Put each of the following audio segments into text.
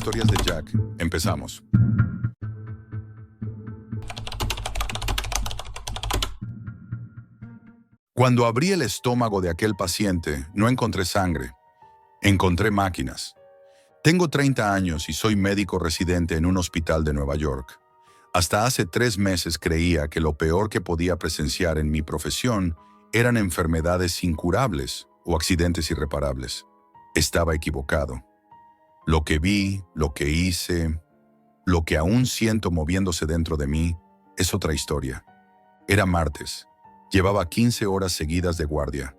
Historias de Jack. Empezamos. Cuando abrí el estómago de aquel paciente, no encontré sangre. Encontré máquinas. Tengo 30 años y soy médico residente en un hospital de Nueva York. Hasta hace 3 meses creía que lo peor que podía presenciar en mi profesión eran enfermedades incurables o accidentes irreparables. Estaba equivocado. Lo que vi, lo que hice, lo que aún siento moviéndose dentro de mí, es otra historia. Era martes. Llevaba 15 horas seguidas de guardia.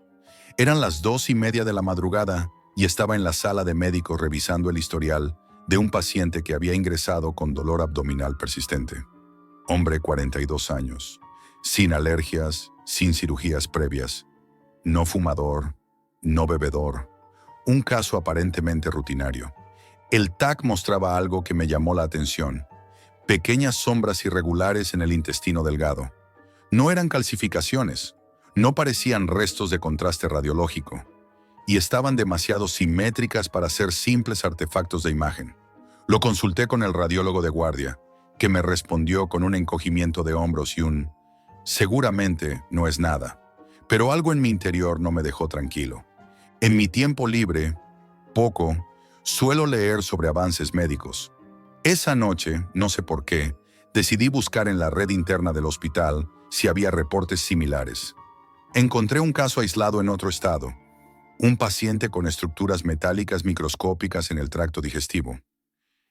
Eran las 2:30 de la madrugada y estaba en la sala de médicos revisando el historial de un paciente que había ingresado con dolor abdominal persistente. Hombre, 42 años, sin alergias, sin cirugías previas, no fumador, no bebedor, un caso aparentemente rutinario. El TAC mostraba algo que me llamó la atención: pequeñas sombras irregulares en el intestino delgado. No eran calcificaciones, no parecían restos de contraste radiológico, y estaban demasiado simétricas para ser simples artefactos de imagen. Lo consulté con el radiólogo de guardia, que me respondió con un encogimiento de hombros y un «seguramente no es nada», pero algo en mi interior no me dejó tranquilo. En mi tiempo libre, poco, suelo leer sobre avances médicos. Esa noche, no sé por qué, decidí buscar en la red interna del hospital si había reportes similares. Encontré un caso aislado en otro estado, un paciente con estructuras metálicas microscópicas en el tracto digestivo.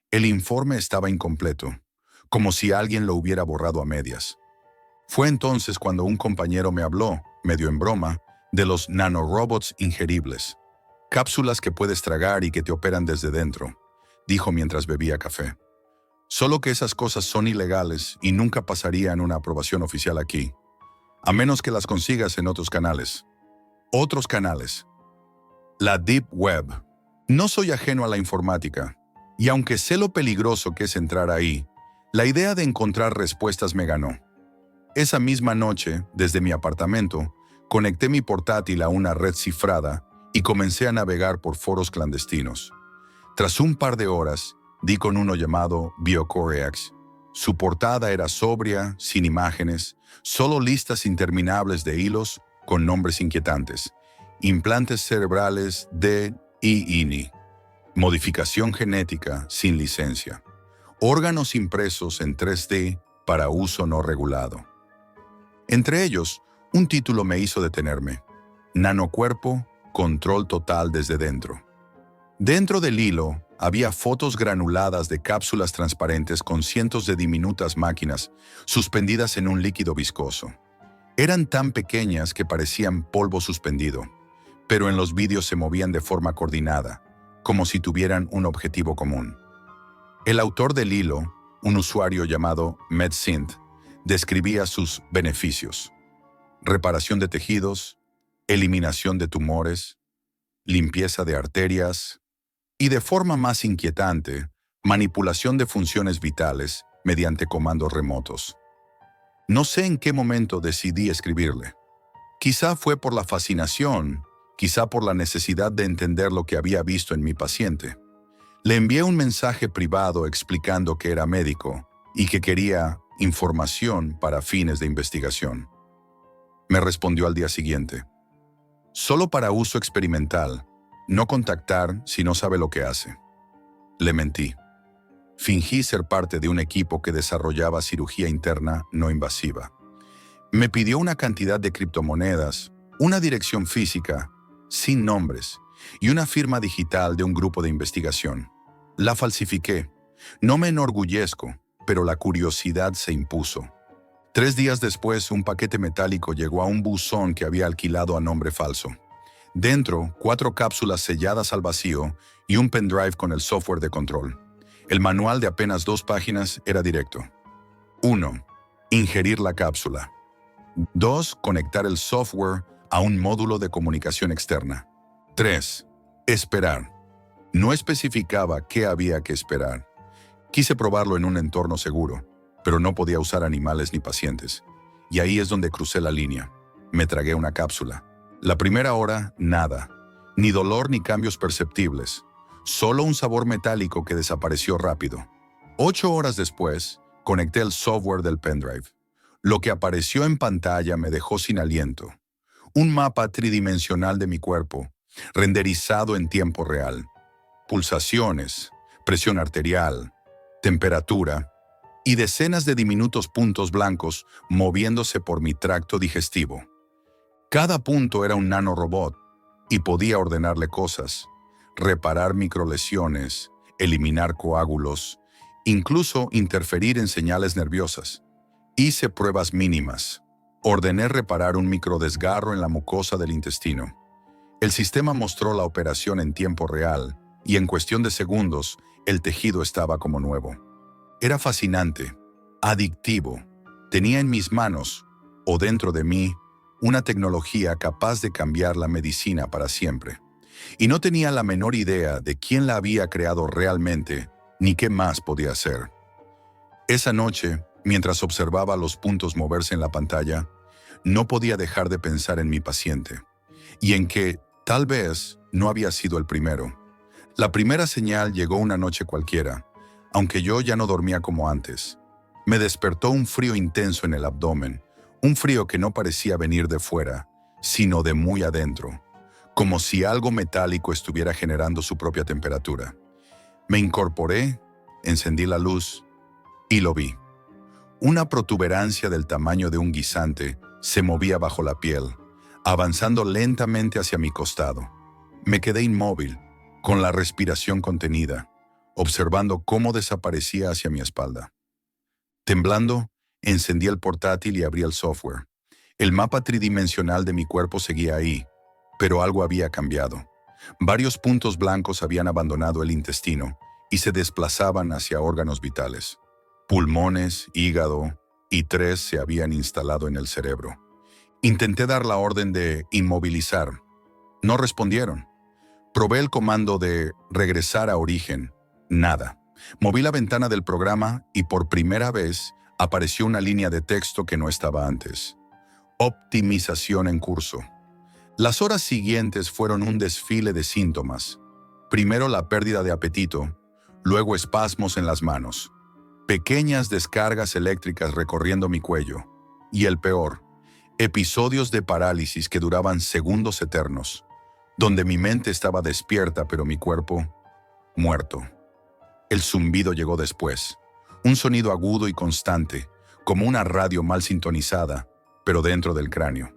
El informe estaba incompleto, como si alguien lo hubiera borrado a medias. Fue entonces cuando un compañero me habló, medio en broma, de los nanorobots ingeribles. Cápsulas que puedes tragar y que te operan desde dentro, dijo mientras bebía café. Solo que esas cosas son ilegales y nunca pasarían una aprobación oficial aquí, a menos que las consigas en otros canales. Otros canales. La Deep Web. No soy ajeno a la informática, y aunque sé lo peligroso que es entrar ahí, la idea de encontrar respuestas me ganó. Esa misma noche, desde mi apartamento, conecté mi portátil a una red cifrada y comencé a navegar por foros clandestinos. Tras un par de horas, di con uno llamado BioCoreX. Su portada era sobria, sin imágenes, solo listas interminables de hilos con nombres inquietantes: implantes cerebrales de INI, modificación genética sin licencia, órganos impresos en 3D para uso no regulado. Entre ellos, un título me hizo detenerme: Nanocuerpo, control total desde dentro. Dentro del hilo había fotos granuladas de cápsulas transparentes con cientos de diminutas máquinas suspendidas en un líquido viscoso. Eran tan pequeñas que parecían polvo suspendido, pero en los vídeos se movían de forma coordinada, como si tuvieran un objetivo común. El autor del hilo, un usuario llamado MedSynth, describía sus beneficios: reparación de tejidos, eliminación de tumores, limpieza de arterias y, de forma más inquietante, manipulación de funciones vitales mediante comandos remotos. No sé en qué momento decidí escribirle. Quizá fue por la fascinación, quizá por la necesidad de entender lo que había visto en mi paciente. Le envié un mensaje privado explicando que era médico y que quería información para fines de investigación. Me respondió al día siguiente: solo para uso experimental, no contactar si no sabe lo que hace. Le mentí. Fingí ser parte de un equipo que desarrollaba cirugía interna no invasiva. Me pidió una cantidad de criptomonedas, una dirección física, sin nombres, y una firma digital de un grupo de investigación. La falsifiqué. No me enorgullezco, pero la curiosidad se impuso. 3 días después, un paquete metálico llegó a un buzón que había alquilado a nombre falso. Dentro, 4 cápsulas selladas al vacío y un pendrive con el software de control. El manual, de apenas 2 páginas, era directo. 1. Ingerir la cápsula. 2. Conectar el software a un módulo de comunicación externa. 3. Esperar. No especificaba qué había que esperar. Quise probarlo en un entorno seguro, pero no podía usar animales ni pacientes. Y ahí es donde crucé la línea. Me tragué una cápsula. La primera hora, nada. Ni dolor ni cambios perceptibles. solo un sabor metálico que desapareció rápido. 8 horas después, conecté el software del pendrive. Lo que apareció en pantalla me dejó sin aliento. Un mapa tridimensional de mi cuerpo, renderizado en tiempo real. Pulsaciones, presión arterial, temperatura y decenas de diminutos puntos blancos moviéndose por mi tracto digestivo. Cada punto era un nanorobot y podía ordenarle cosas, reparar microlesiones, eliminar coágulos, incluso interferir en señales nerviosas. Hice pruebas mínimas. Ordené reparar un microdesgarro en la mucosa del intestino. El sistema mostró la operación en tiempo real y en cuestión de segundos el tejido estaba como nuevo. Era fascinante, adictivo. Tenía en mis manos, o dentro de mí, una tecnología capaz de cambiar la medicina para siempre. Y no tenía la menor idea de quién la había creado realmente, ni qué más podía hacer. Esa noche, mientras observaba los puntos moverse en la pantalla, no podía dejar de pensar en mi paciente, y en que, tal vez, no había sido el primero. La primera señal llegó una noche cualquiera, aunque yo ya no dormía como antes. Me despertó un frío intenso en el abdomen, un frío que no parecía venir de fuera, sino de muy adentro, como si algo metálico estuviera generando su propia temperatura. Me incorporé, encendí la luz y lo vi. Una protuberancia del tamaño de un guisante se movía bajo la piel, avanzando lentamente hacia mi costado. Me quedé inmóvil, con la respiración contenida, observando cómo desaparecía hacia mi espalda. Temblando, encendí el portátil y abrí el software. El mapa tridimensional de mi cuerpo seguía ahí, pero algo había cambiado. Varios puntos blancos habían abandonado el intestino y se desplazaban hacia órganos vitales. Pulmones, hígado y 3 se habían instalado en el cerebro. Intenté dar la orden de inmovilizar. No respondieron. Probé el comando de regresar a origen. Nada. Moví la ventana del programa y por primera vez apareció una línea de texto que no estaba antes. Optimización en curso. Las horas siguientes fueron un desfile de síntomas. Primero la pérdida de apetito, luego espasmos en las manos, pequeñas descargas eléctricas recorriendo mi cuello, y el peor, episodios de parálisis que duraban segundos eternos, donde mi mente estaba despierta pero mi cuerpo muerto. El zumbido llegó después, un sonido agudo y constante, como una radio mal sintonizada, pero dentro del cráneo.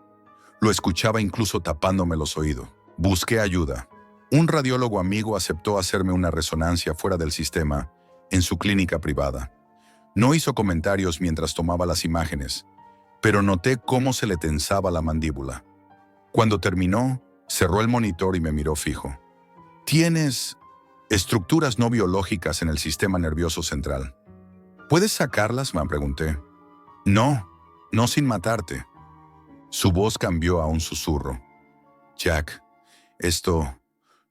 Lo escuchaba incluso tapándome los oídos. Busqué ayuda. Un radiólogo amigo aceptó hacerme una resonancia fuera del sistema, en su clínica privada. No hizo comentarios mientras tomaba las imágenes, pero noté cómo se le tensaba la mandíbula. Cuando terminó, cerró el monitor y me miró fijo. «Tienes estructuras no biológicas en el sistema nervioso central. ¿Puedes sacarlas?», me pregunté. No sin matarte». Su voz cambió a un susurro. «Jack, esto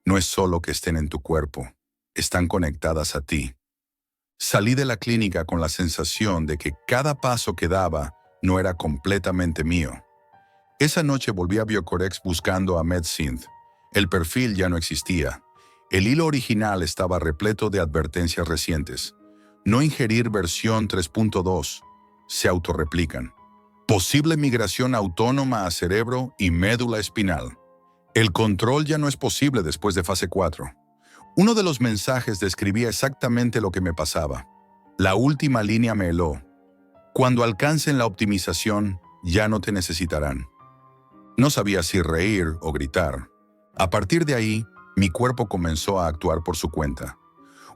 no es solo que estén en tu cuerpo, están conectadas a ti». Salí de la clínica con la sensación de que cada paso que daba no era completamente mío. Esa noche volví a Biocorex buscando a MedSynth. El perfil ya no existía. El hilo original estaba repleto de advertencias recientes. No ingerir versión 3.2. Se autorreplican. Posible migración autónoma a cerebro y médula espinal. El control ya no es posible después de fase 4. Uno de los mensajes describía exactamente lo que me pasaba. La última línea me heló. Cuando alcancen la optimización, ya no te necesitarán. No sabía si reír o gritar. A partir de ahí, mi cuerpo comenzó a actuar por su cuenta.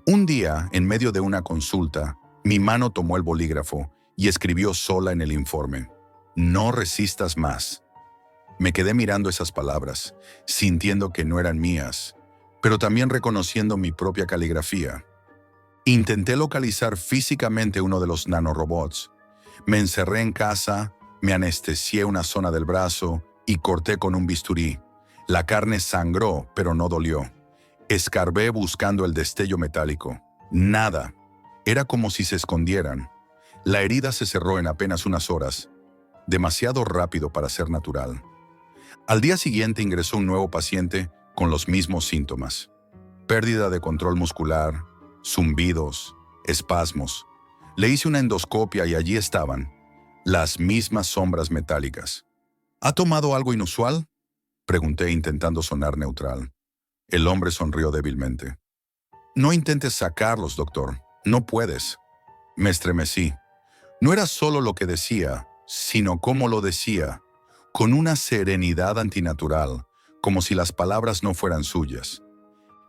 Un día, en medio de una consulta, mi mano tomó el bolígrafo y escribió sola en el informe: «No resistas más». Me quedé mirando esas palabras, sintiendo que no eran mías, pero también reconociendo mi propia caligrafía. Intenté localizar físicamente uno de los nanorobots. Me encerré en casa, me anestesié una zona del brazo y corté con un bisturí. La carne sangró, pero no dolió. Escarbé buscando el destello metálico. Nada. Era como si se escondieran. La herida se cerró en apenas unas horas, demasiado rápido para ser natural. Al día siguiente ingresó un nuevo paciente con los mismos síntomas. pérdida de control muscular, zumbidos, espasmos. Le hice una endoscopia y allí estaban, las mismas sombras metálicas. ¿Ha tomado algo inusual?, pregunté intentando sonar neutral. El hombre sonrió débilmente. No intentes sacarlos, doctor. No puedes. Me estremecí. No era solo lo que decía, sino cómo lo decía, con una serenidad antinatural, como si las palabras no fueran suyas.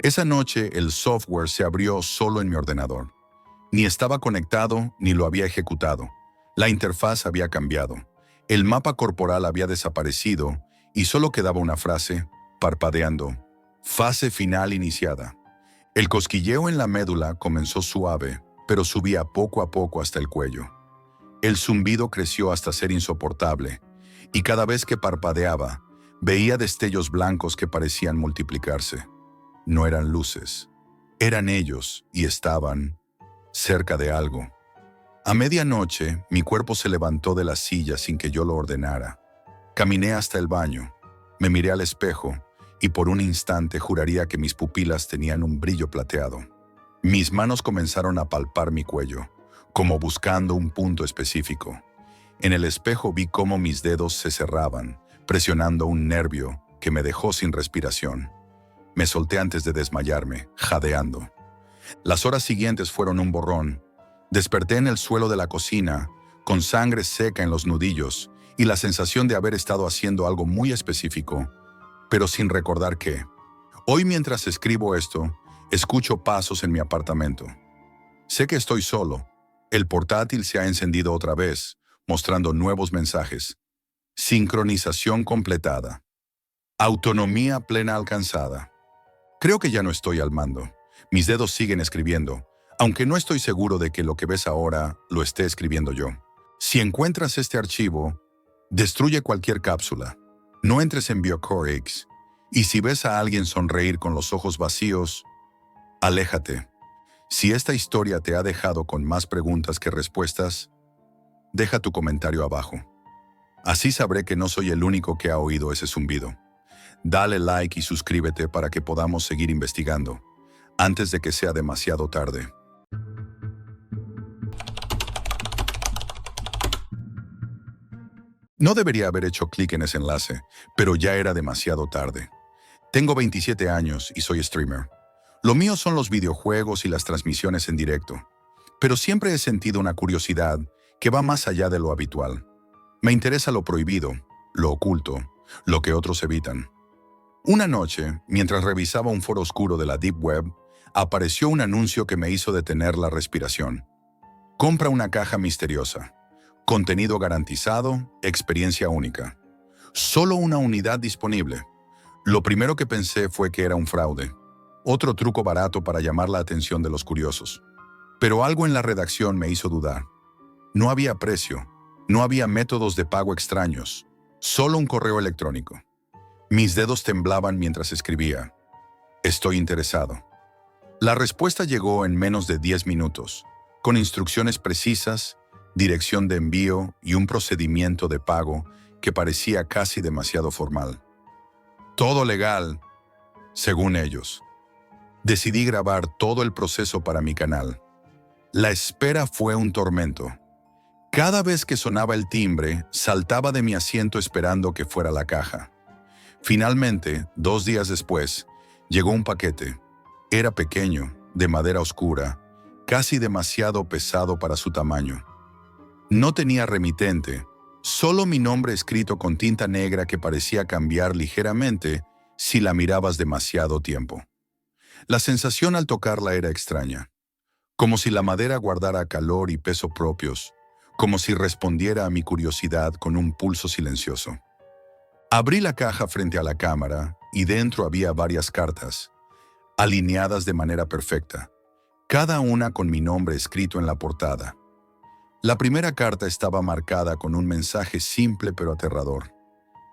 Esa noche el software se abrió solo en mi ordenador. Ni estaba conectado ni lo había ejecutado. La interfaz había cambiado. El mapa corporal había desaparecido y solo quedaba una frase, parpadeando. Fase final iniciada. El cosquilleo en la médula comenzó suave, pero subía poco a poco hasta el cuello. El zumbido creció hasta ser insoportable, y cada vez que parpadeaba, veía destellos blancos que parecían multiplicarse. No eran luces, eran ellos y estaban cerca de algo. A medianoche, mi cuerpo se levantó de la silla sin que yo lo ordenara. Caminé hasta el baño, me miré al espejo y por un instante juraría que mis pupilas tenían un brillo plateado. Mis manos comenzaron a palpar mi cuello, como buscando un punto específico. En el espejo vi cómo mis dedos se cerraban, presionando un nervio que me dejó sin respiración. Me solté antes de desmayarme, jadeando. Las horas siguientes fueron un borrón. Desperté en el suelo de la cocina, con sangre seca en los nudillos y la sensación de haber estado haciendo algo muy específico, pero sin recordar qué. Hoy, mientras escribo esto, escucho pasos en mi apartamento. Sé que estoy solo. El portátil se ha encendido otra vez, mostrando nuevos mensajes. Sincronización completada. Autonomía plena alcanzada. Creo que ya no estoy al mando. Mis dedos siguen escribiendo, aunque no estoy seguro de que lo que ves ahora lo esté escribiendo yo. Si encuentras este archivo, destruye cualquier cápsula. No entres en BioCoreX. Y si ves a alguien sonreír con los ojos vacíos, aléjate. Si esta historia te ha dejado con más preguntas que respuestas, deja tu comentario abajo. Así sabré que no soy el único que ha oído ese zumbido. Dale like y suscríbete para que podamos seguir investigando, antes de que sea demasiado tarde. No debería haber hecho clic en ese enlace, pero ya era demasiado tarde. Tengo 27 años y soy streamer. Lo mío son los videojuegos y las transmisiones en directo, pero siempre he sentido una curiosidad que va más allá de lo habitual. Me interesa lo prohibido, lo oculto, lo que otros evitan. Una noche, mientras revisaba un foro oscuro de la Deep Web, apareció un anuncio que me hizo detener la respiración. Compra una caja misteriosa. Contenido garantizado, experiencia única. Solo una unidad disponible. Lo primero que pensé fue que era un fraude. Otro truco barato para llamar la atención de los curiosos. Pero algo en la redacción me hizo dudar. No había precio, no había métodos de pago extraños, solo un correo electrónico. Mis dedos temblaban mientras escribía. Estoy interesado. La respuesta llegó en menos de 10 minutos, con instrucciones precisas, dirección de envío y un procedimiento de pago que parecía casi demasiado formal. Todo legal, según ellos. Decidí grabar todo el proceso para mi canal. La espera fue un tormento. Cada vez que sonaba el timbre, saltaba de mi asiento esperando que fuera la caja. Finalmente, 2 días después, llegó un paquete. Era pequeño, de madera oscura, casi demasiado pesado para su tamaño. No tenía remitente, solo mi nombre escrito con tinta negra que parecía cambiar ligeramente si la mirabas demasiado tiempo. La sensación al tocarla era extraña, como si la madera guardara calor y peso propios, como si respondiera a mi curiosidad con un pulso silencioso. Abrí la caja frente a la cámara y dentro había varias cartas, alineadas de manera perfecta, cada una con mi nombre escrito en la portada. La primera carta estaba marcada con un mensaje simple pero aterrador.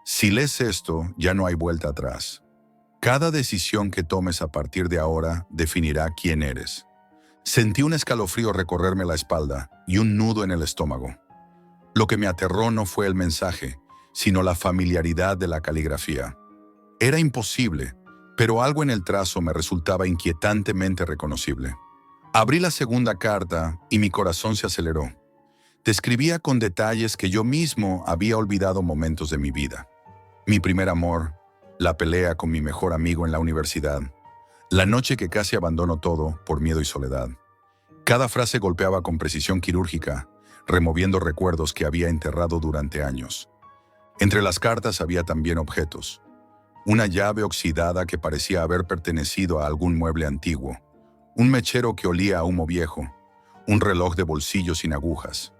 Si lees esto, ya no hay vuelta atrás. Cada decisión que tomes a partir de ahora definirá quién eres. Sentí un escalofrío recorrerme la espalda y un nudo en el estómago. Lo que me aterró no fue el mensaje, sino la familiaridad de la caligrafía. Era imposible, pero algo en el trazo me resultaba inquietantemente reconocible. Abrí la segunda carta y mi corazón se aceleró. Describía con detalles que yo mismo había olvidado momentos de mi vida. Mi primer amor, la pelea con mi mejor amigo en la universidad, la noche que casi abandono todo por miedo y soledad. Cada frase golpeaba con precisión quirúrgica, removiendo recuerdos que había enterrado durante años. Entre las cartas había también objetos. Una llave oxidada que parecía haber pertenecido a algún mueble antiguo, un mechero que olía a humo viejo, un reloj de bolsillo sin agujas.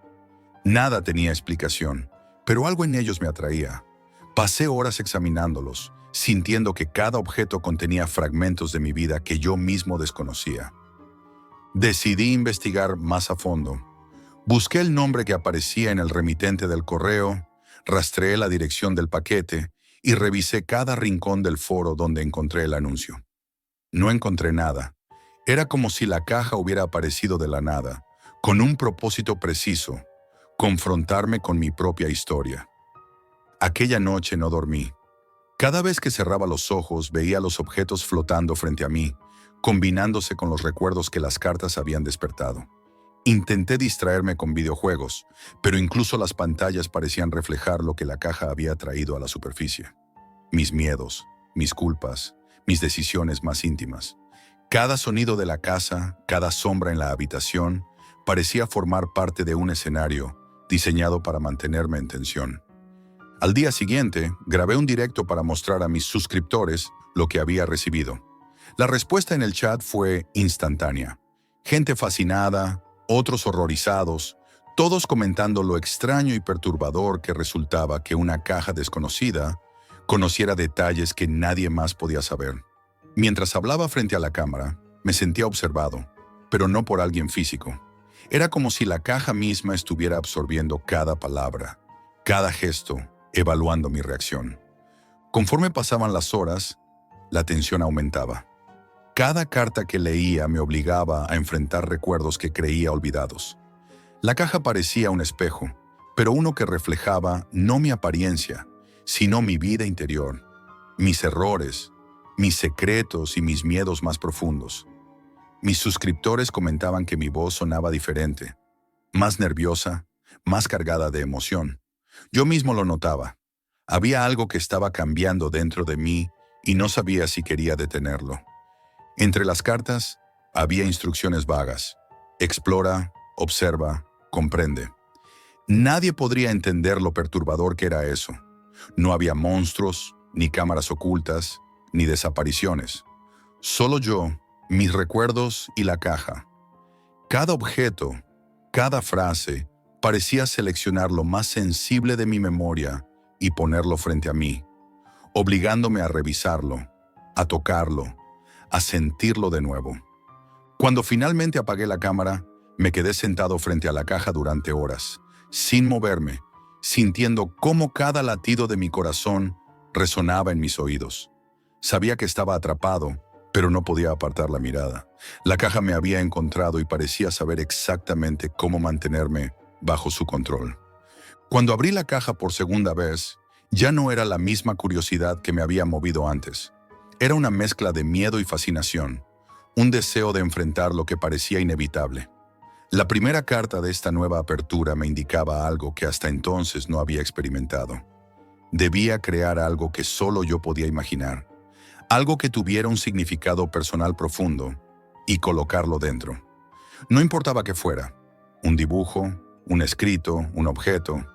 Nada tenía explicación, pero algo en ellos me atraía. Pasé horas examinándolos, sintiendo que cada objeto contenía fragmentos de mi vida que yo mismo desconocía. Decidí investigar más a fondo. Busqué el nombre que aparecía en el remitente del correo, rastreé la dirección del paquete y revisé cada rincón del foro donde encontré el anuncio. No encontré nada. Era como si la caja hubiera aparecido de la nada, con un propósito preciso: confrontarme con mi propia historia. Aquella noche no dormí. Cada vez que cerraba los ojos veía los objetos flotando frente a mí, combinándose con los recuerdos que las cartas habían despertado. Intenté distraerme con videojuegos, pero incluso las pantallas parecían reflejar lo que la caja había traído a la superficie. Mis miedos, mis culpas, mis decisiones más íntimas. Cada sonido de la casa, cada sombra en la habitación, parecía formar parte de un escenario diseñado para mantenerme en tensión. Al día siguiente, grabé un directo para mostrar a mis suscriptores lo que había recibido. La respuesta en el chat fue instantánea. Gente fascinada, otros horrorizados, todos comentando lo extraño y perturbador que resultaba que una caja desconocida conociera detalles que nadie más podía saber. Mientras hablaba frente a la cámara, me sentía observado, pero no por alguien físico. Era como si la caja misma estuviera absorbiendo cada palabra, cada gesto, evaluando mi reacción. Conforme pasaban las horas, la tensión aumentaba. Cada carta que leía me obligaba a enfrentar recuerdos que creía olvidados. La caja parecía un espejo, pero uno que reflejaba no mi apariencia, sino mi vida interior, mis errores, mis secretos y mis miedos más profundos. Mis suscriptores comentaban que mi voz sonaba diferente, más nerviosa, más cargada de emoción. Yo mismo lo notaba. Había algo que estaba cambiando dentro de mí y no sabía si quería detenerlo. Entre las cartas había instrucciones vagas. Explora, observa, comprende. Nadie podría entender lo perturbador que era eso. No había monstruos, ni cámaras ocultas, ni desapariciones. Solo yo, mis recuerdos y la caja. Cada objeto, cada frase, parecía seleccionar lo más sensible de mi memoria y ponerlo frente a mí, obligándome a revisarlo, a tocarlo, a sentirlo de nuevo. Cuando finalmente apagué la cámara, me quedé sentado frente a la caja durante horas, sin moverme, sintiendo cómo cada latido de mi corazón resonaba en mis oídos. Sabía que estaba atrapado, pero no podía apartar la mirada. La caja me había encontrado y parecía saber exactamente cómo mantenerme bajo su control. Cuando abrí la caja por segunda vez, ya no era la misma curiosidad que me había movido antes. Era una mezcla de miedo y fascinación, un deseo de enfrentar lo que parecía inevitable. La primera carta de esta nueva apertura me indicaba algo que hasta entonces no había experimentado. Debía crear algo que solo yo podía imaginar, algo que tuviera un significado personal profundo, y colocarlo dentro. No importaba qué fuera, un dibujo, un escrito, un objeto,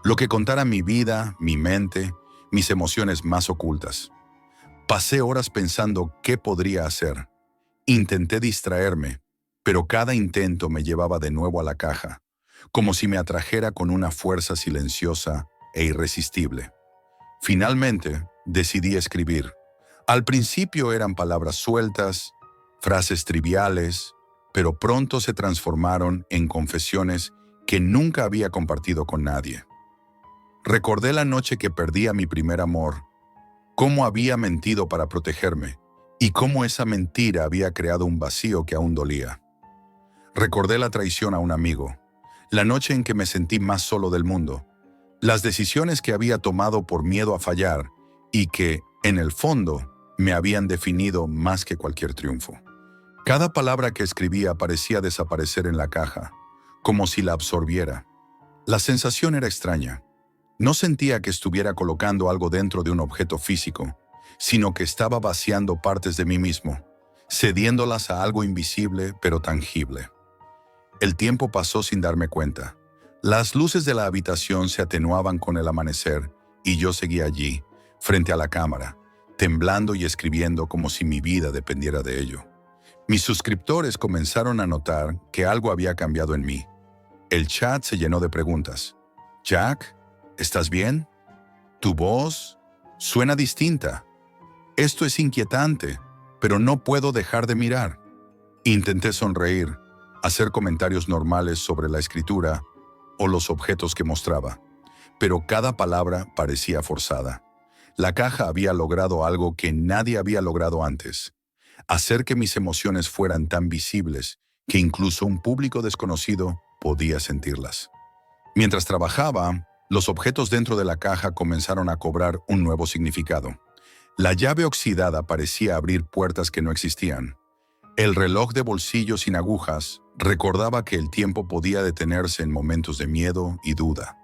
lo que contara mi vida, mi mente, mis emociones más ocultas. Pasé horas pensando qué podría hacer. Intenté distraerme, pero cada intento me llevaba de nuevo a la caja, como si me atrajera con una fuerza silenciosa e irresistible. Finalmente, decidí escribir. Al principio eran palabras sueltas, frases triviales, pero pronto se transformaron en confesiones que nunca había compartido con nadie. Recordé la noche que perdí a mi primer amor, cómo había mentido para protegerme y cómo esa mentira había creado un vacío que aún dolía. Recordé la traición a un amigo, la noche en que me sentí más solo del mundo, las decisiones que había tomado por miedo a fallar y que, en el fondo, me habían definido más que cualquier triunfo. Cada palabra que escribía parecía desaparecer en la caja, como si la absorbiera. La sensación era extraña. No sentía que estuviera colocando algo dentro de un objeto físico, sino que estaba vaciando partes de mí mismo, cediéndolas a algo invisible pero tangible. El tiempo pasó sin darme cuenta. Las luces de la habitación se atenuaban con el amanecer y yo seguía allí, frente a la cámara, temblando y escribiendo como si mi vida dependiera de ello. Mis suscriptores comenzaron a notar que algo había cambiado en mí. El chat se llenó de preguntas. «Jack, ¿estás bien? Tu voz suena distinta. Esto es inquietante, pero no puedo dejar de mirar». Intenté sonreír, hacer comentarios normales sobre la escritura o los objetos que mostraba, pero cada palabra parecía forzada. La caja había logrado algo que nadie había logrado antes: hacer que mis emociones fueran tan visibles que incluso un público desconocido podía sentirlas. Mientras trabajaba, los objetos dentro de la caja comenzaron a cobrar un nuevo significado. La llave oxidada parecía abrir puertas que no existían. El reloj de bolsillo sin agujas recordaba que el tiempo podía detenerse en momentos de miedo y duda.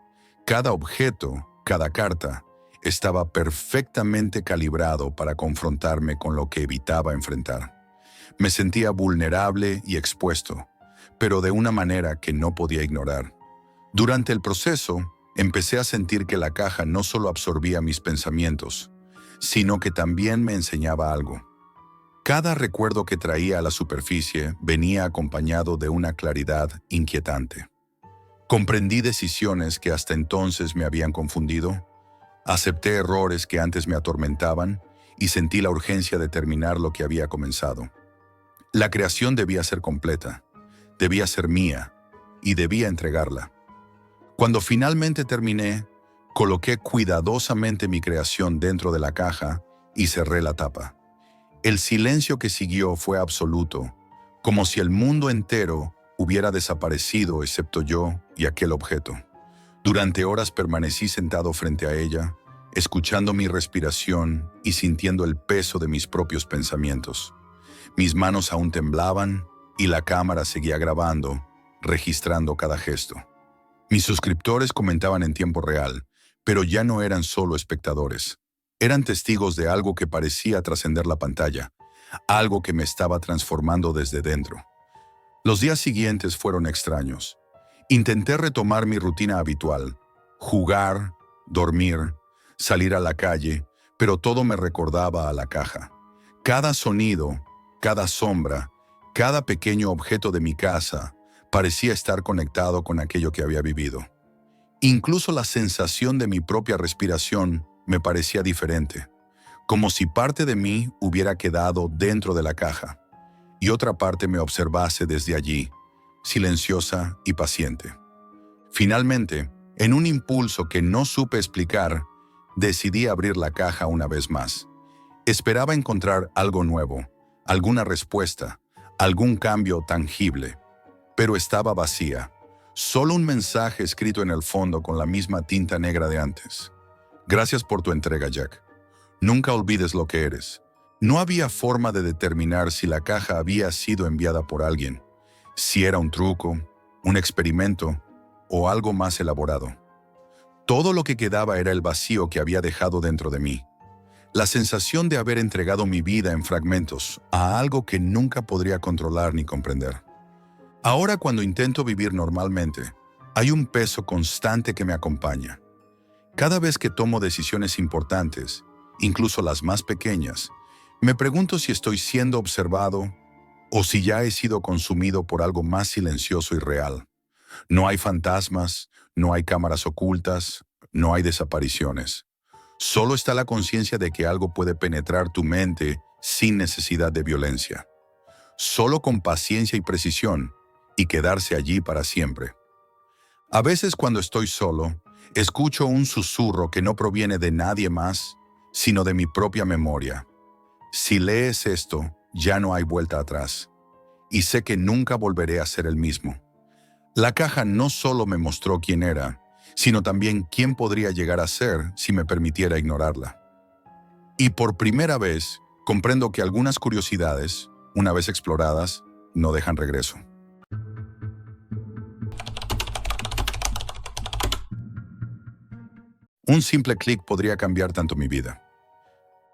Cada objeto, cada carta, estaba perfectamente calibrado para confrontarme con lo que evitaba enfrentar. Me sentía vulnerable y expuesto, pero de una manera que no podía ignorar. Durante el proceso, empecé a sentir que la caja no solo absorbía mis pensamientos, sino que también me enseñaba algo. Cada recuerdo que traía a la superficie venía acompañado de una claridad inquietante. Comprendí decisiones que hasta entonces me habían confundido, acepté errores que antes me atormentaban y sentí la urgencia de terminar lo que había comenzado. La creación debía ser completa, debía ser mía y debía entregarla. Cuando finalmente terminé, coloqué cuidadosamente mi creación dentro de la caja y cerré la tapa. El silencio que siguió fue absoluto, como si el mundo entero hubiera desaparecido excepto yo y aquel objeto. Durante horas permanecí sentado frente a ella, escuchando mi respiración y sintiendo el peso de mis propios pensamientos. Mis manos aún temblaban y la cámara seguía grabando, registrando cada gesto. Mis suscriptores comentaban en tiempo real, pero ya no eran solo espectadores. Eran testigos de algo que parecía trascender la pantalla, algo que me estaba transformando desde dentro. Los días siguientes fueron extraños. Intenté retomar mi rutina habitual: jugar, dormir, salir a la calle, pero todo me recordaba a la caja. Cada sonido, cada sombra, cada pequeño objeto de mi casa parecía estar conectado con aquello que había vivido. Incluso la sensación de mi propia respiración me parecía diferente, como si parte de mí hubiera quedado dentro de la caja y otra parte me observase desde allí, silenciosa y paciente. Finalmente, en un impulso que no supe explicar, decidí abrir la caja una vez más. Esperaba encontrar algo nuevo, alguna respuesta, algún cambio tangible, pero estaba vacía. Solo un mensaje escrito en el fondo con la misma tinta negra de antes. Gracias por tu entrega, Jack. Nunca olvides lo que eres. No había forma de determinar si la caja había sido enviada por alguien, si era un truco, un experimento o algo más elaborado. Todo lo que quedaba era el vacío que había dejado dentro de mí. La sensación de haber entregado mi vida en fragmentos a algo que nunca podría controlar ni comprender. Ahora, cuando intento vivir normalmente, hay un peso constante que me acompaña. Cada vez que tomo decisiones importantes, incluso las más pequeñas, me pregunto si estoy siendo observado o si ya he sido consumido por algo más silencioso y real. No hay fantasmas, no hay cámaras ocultas, no hay desapariciones. Solo está la conciencia de que algo puede penetrar tu mente sin necesidad de violencia. Solo con paciencia y precisión, y quedarse allí para siempre. A veces, cuando estoy solo, escucho un susurro que no proviene de nadie más, sino de mi propia memoria. Si lees esto, ya no hay vuelta atrás, y sé que nunca volveré a ser el mismo. La caja no solo me mostró quién era, sino también quién podría llegar a ser si me permitiera ignorarla. Y por primera vez, Comprendo que algunas curiosidades, una vez exploradas, no dejan regreso. Un simple clic podría cambiar tanto mi vida.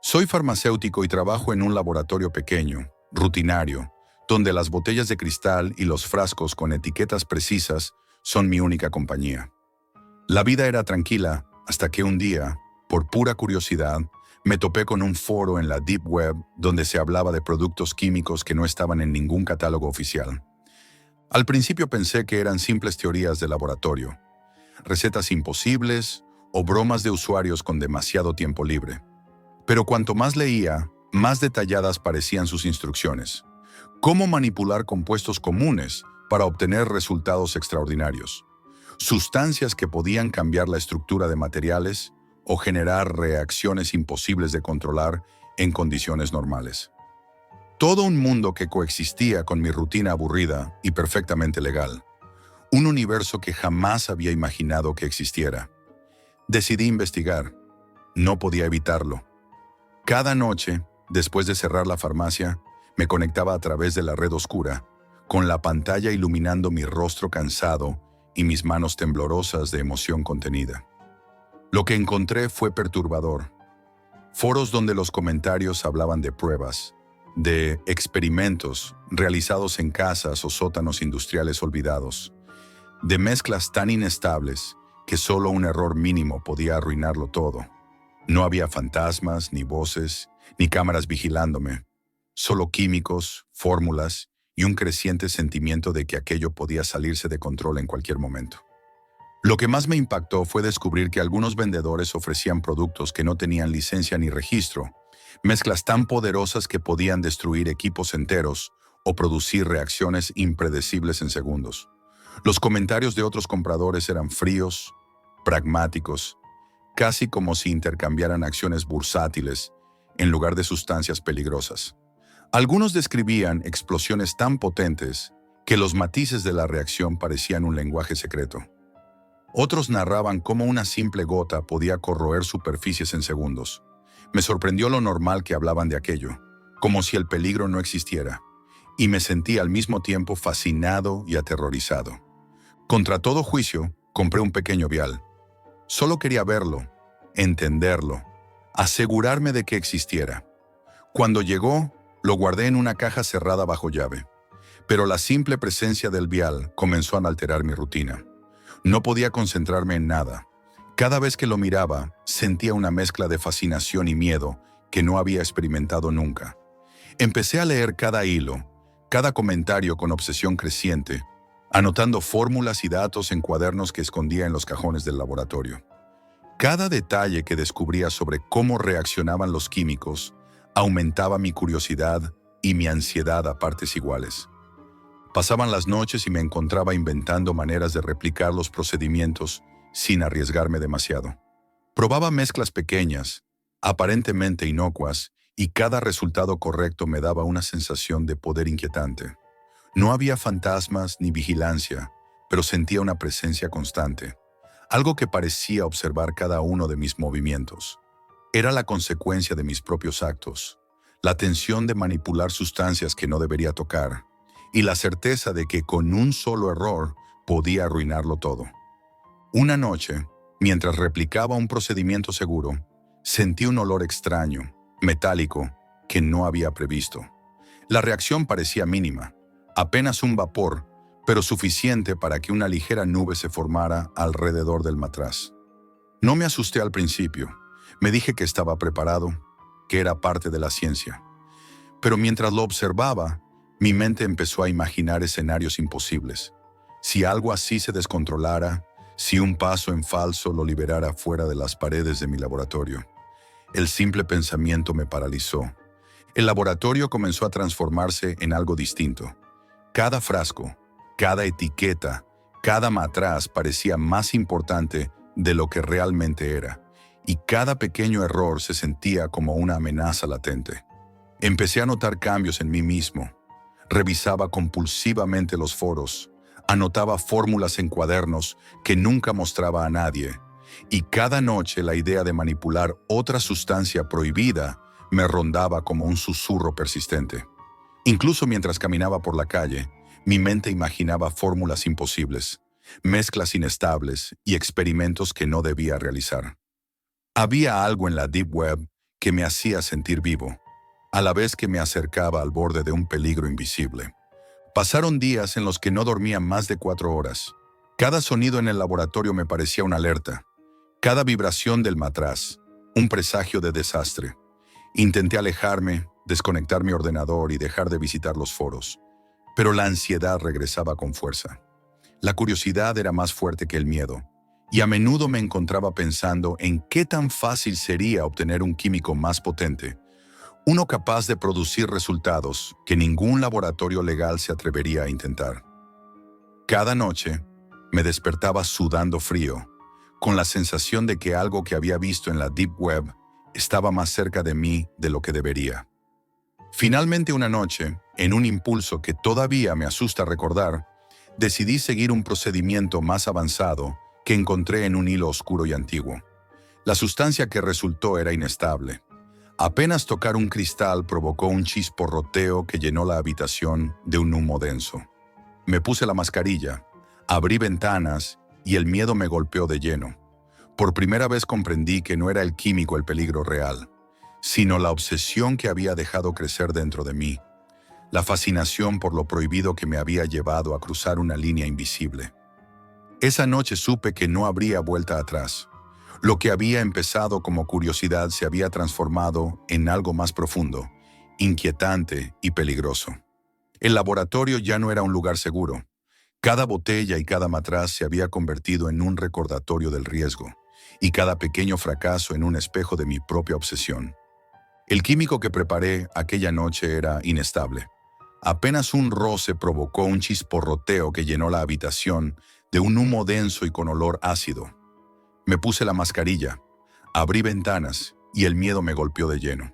Soy farmacéutico y trabajo en un laboratorio pequeño, rutinario, donde las botellas de cristal y los frascos con etiquetas precisas son mi única compañía. La vida era tranquila hasta que un día, por pura curiosidad, me topé con un foro en la Deep Web donde se hablaba de productos químicos que no estaban en ningún catálogo oficial. Al principio pensé que eran simples teorías de laboratorio, recetas imposibles o bromas de usuarios con demasiado tiempo libre. Pero cuanto más leía, más detalladas parecían sus instrucciones. Cómo manipular compuestos comunes para obtener resultados extraordinarios. Sustancias que podían cambiar la estructura de materiales o generar reacciones imposibles de controlar en condiciones normales. Todo un mundo que coexistía con mi rutina aburrida y perfectamente legal. Un universo que jamás había imaginado que existiera. Decidí investigar. No podía evitarlo. Cada noche, después de cerrar la farmacia, me conectaba a través de la red oscura, con la pantalla iluminando mi rostro cansado y mis manos temblorosas de emoción contenida. Lo que encontré fue perturbador. Foros donde los comentarios hablaban de pruebas, de experimentos realizados en casas o sótanos industriales olvidados, de mezclas tan inestables que solo un error mínimo podía arruinarlo todo. No había fantasmas, ni voces, ni cámaras vigilándome. Solo químicos, fórmulas y un creciente sentimiento de que aquello podía salirse de control en cualquier momento. Lo que más me impactó fue descubrir que algunos vendedores ofrecían productos que no tenían licencia ni registro, mezclas tan poderosas que podían destruir equipos enteros o producir reacciones impredecibles en segundos. Los comentarios de otros compradores eran fríos, pragmáticos, casi como si intercambiaran acciones bursátiles en lugar de sustancias peligrosas. Algunos describían explosiones tan potentes que los matices de la reacción parecían un lenguaje secreto. Otros narraban cómo una simple gota podía corroer superficies en segundos. Me sorprendió lo normal que hablaban de aquello, como si el peligro no existiera, y me sentí al mismo tiempo fascinado y aterrorizado. Contra todo juicio, compré un pequeño vial. Solo quería verlo, entenderlo, asegurarme de que existiera. Cuando llegó, lo guardé en una caja cerrada bajo llave. Pero la simple presencia del vial comenzó a alterar mi rutina. No podía concentrarme en nada. Cada vez que lo miraba, sentía una mezcla de fascinación y miedo que no había experimentado nunca. Empecé a leer cada hilo, cada comentario con obsesión creciente, anotando fórmulas y datos en cuadernos que escondía en los cajones del laboratorio. Cada detalle que descubría sobre cómo reaccionaban los químicos aumentaba mi curiosidad y mi ansiedad a partes iguales. Pasaban las noches y me encontraba inventando maneras de replicar los procedimientos sin arriesgarme demasiado. Probaba mezclas pequeñas, aparentemente inocuas, y cada resultado correcto me daba una sensación de poder inquietante. No había fantasmas ni vigilancia, pero sentía una presencia constante, algo que parecía observar cada uno de mis movimientos. Era la consecuencia de mis propios actos, la tensión de manipular sustancias que no debería tocar, y la certeza de que con un solo error podía arruinarlo todo. Una noche, mientras replicaba un procedimiento seguro, sentí un olor extraño, metálico, que no había previsto. La reacción parecía mínima, apenas un vapor, pero suficiente para que una ligera nube se formara alrededor del matraz. No me asusté al principio. Me dije que estaba preparado, que era parte de la ciencia. Pero mientras lo observaba, mi mente empezó a imaginar escenarios imposibles. Si algo así se descontrolara, si un paso en falso lo liberara fuera de las paredes de mi laboratorio. El simple pensamiento me paralizó. El laboratorio comenzó a transformarse en algo distinto. Cada frasco, cada etiqueta, cada matraz parecía más importante de lo que realmente era, y cada pequeño error se sentía como una amenaza latente. Empecé a notar cambios en mí mismo. Revisaba compulsivamente los foros, anotaba fórmulas en cuadernos que nunca mostraba a nadie, y cada noche la idea de manipular otra sustancia prohibida Me rondaba como un susurro persistente. Incluso mientras caminaba por la calle, mi mente imaginaba fórmulas imposibles, mezclas inestables y experimentos que no debía realizar. Había algo en la Deep Web que me hacía sentir vivo, a la vez que me acercaba al borde de un peligro invisible. Pasaron días en los que no dormía más de 4 horas. Cada sonido en el laboratorio me parecía una alerta. Cada vibración del matraz, un presagio de desastre. Intenté alejarme, desconectar mi ordenador y dejar de visitar los foros. Pero la ansiedad regresaba con fuerza. La curiosidad era más fuerte que el miedo, y a menudo me encontraba pensando en qué tan fácil sería obtener un químico más potente, uno capaz de producir resultados que ningún laboratorio legal se atrevería a intentar. Cada noche me despertaba sudando frío, con la sensación de que algo que había visto en la Deep Web estaba más cerca de mí de lo que debería. Finalmente una noche, en un impulso que todavía me asusta recordar, decidí seguir un procedimiento más avanzado que encontré en un hilo oscuro y antiguo. La sustancia que resultó era inestable. Apenas tocar un cristal provocó un chisporroteo que llenó la habitación de un humo denso. Me puse la mascarilla, abrí ventanas y el miedo me golpeó de lleno. Por primera vez comprendí que no era el químico el peligro real, sino la obsesión que había dejado crecer dentro de mí, la fascinación por lo prohibido que me había llevado a cruzar una línea invisible. Esa noche supe que no habría vuelta atrás. Lo que había empezado como curiosidad se había transformado en algo más profundo, inquietante y peligroso. El laboratorio ya no era un lugar seguro. Cada botella y cada matraz se había convertido en un recordatorio del riesgo, y cada pequeño fracaso en un espejo de mi propia obsesión. El químico que preparé aquella noche era inestable. Apenas un roce provocó un chisporroteo que llenó la habitación de un humo denso y con olor ácido. Me puse la mascarilla, abrí ventanas y el miedo me golpeó de lleno.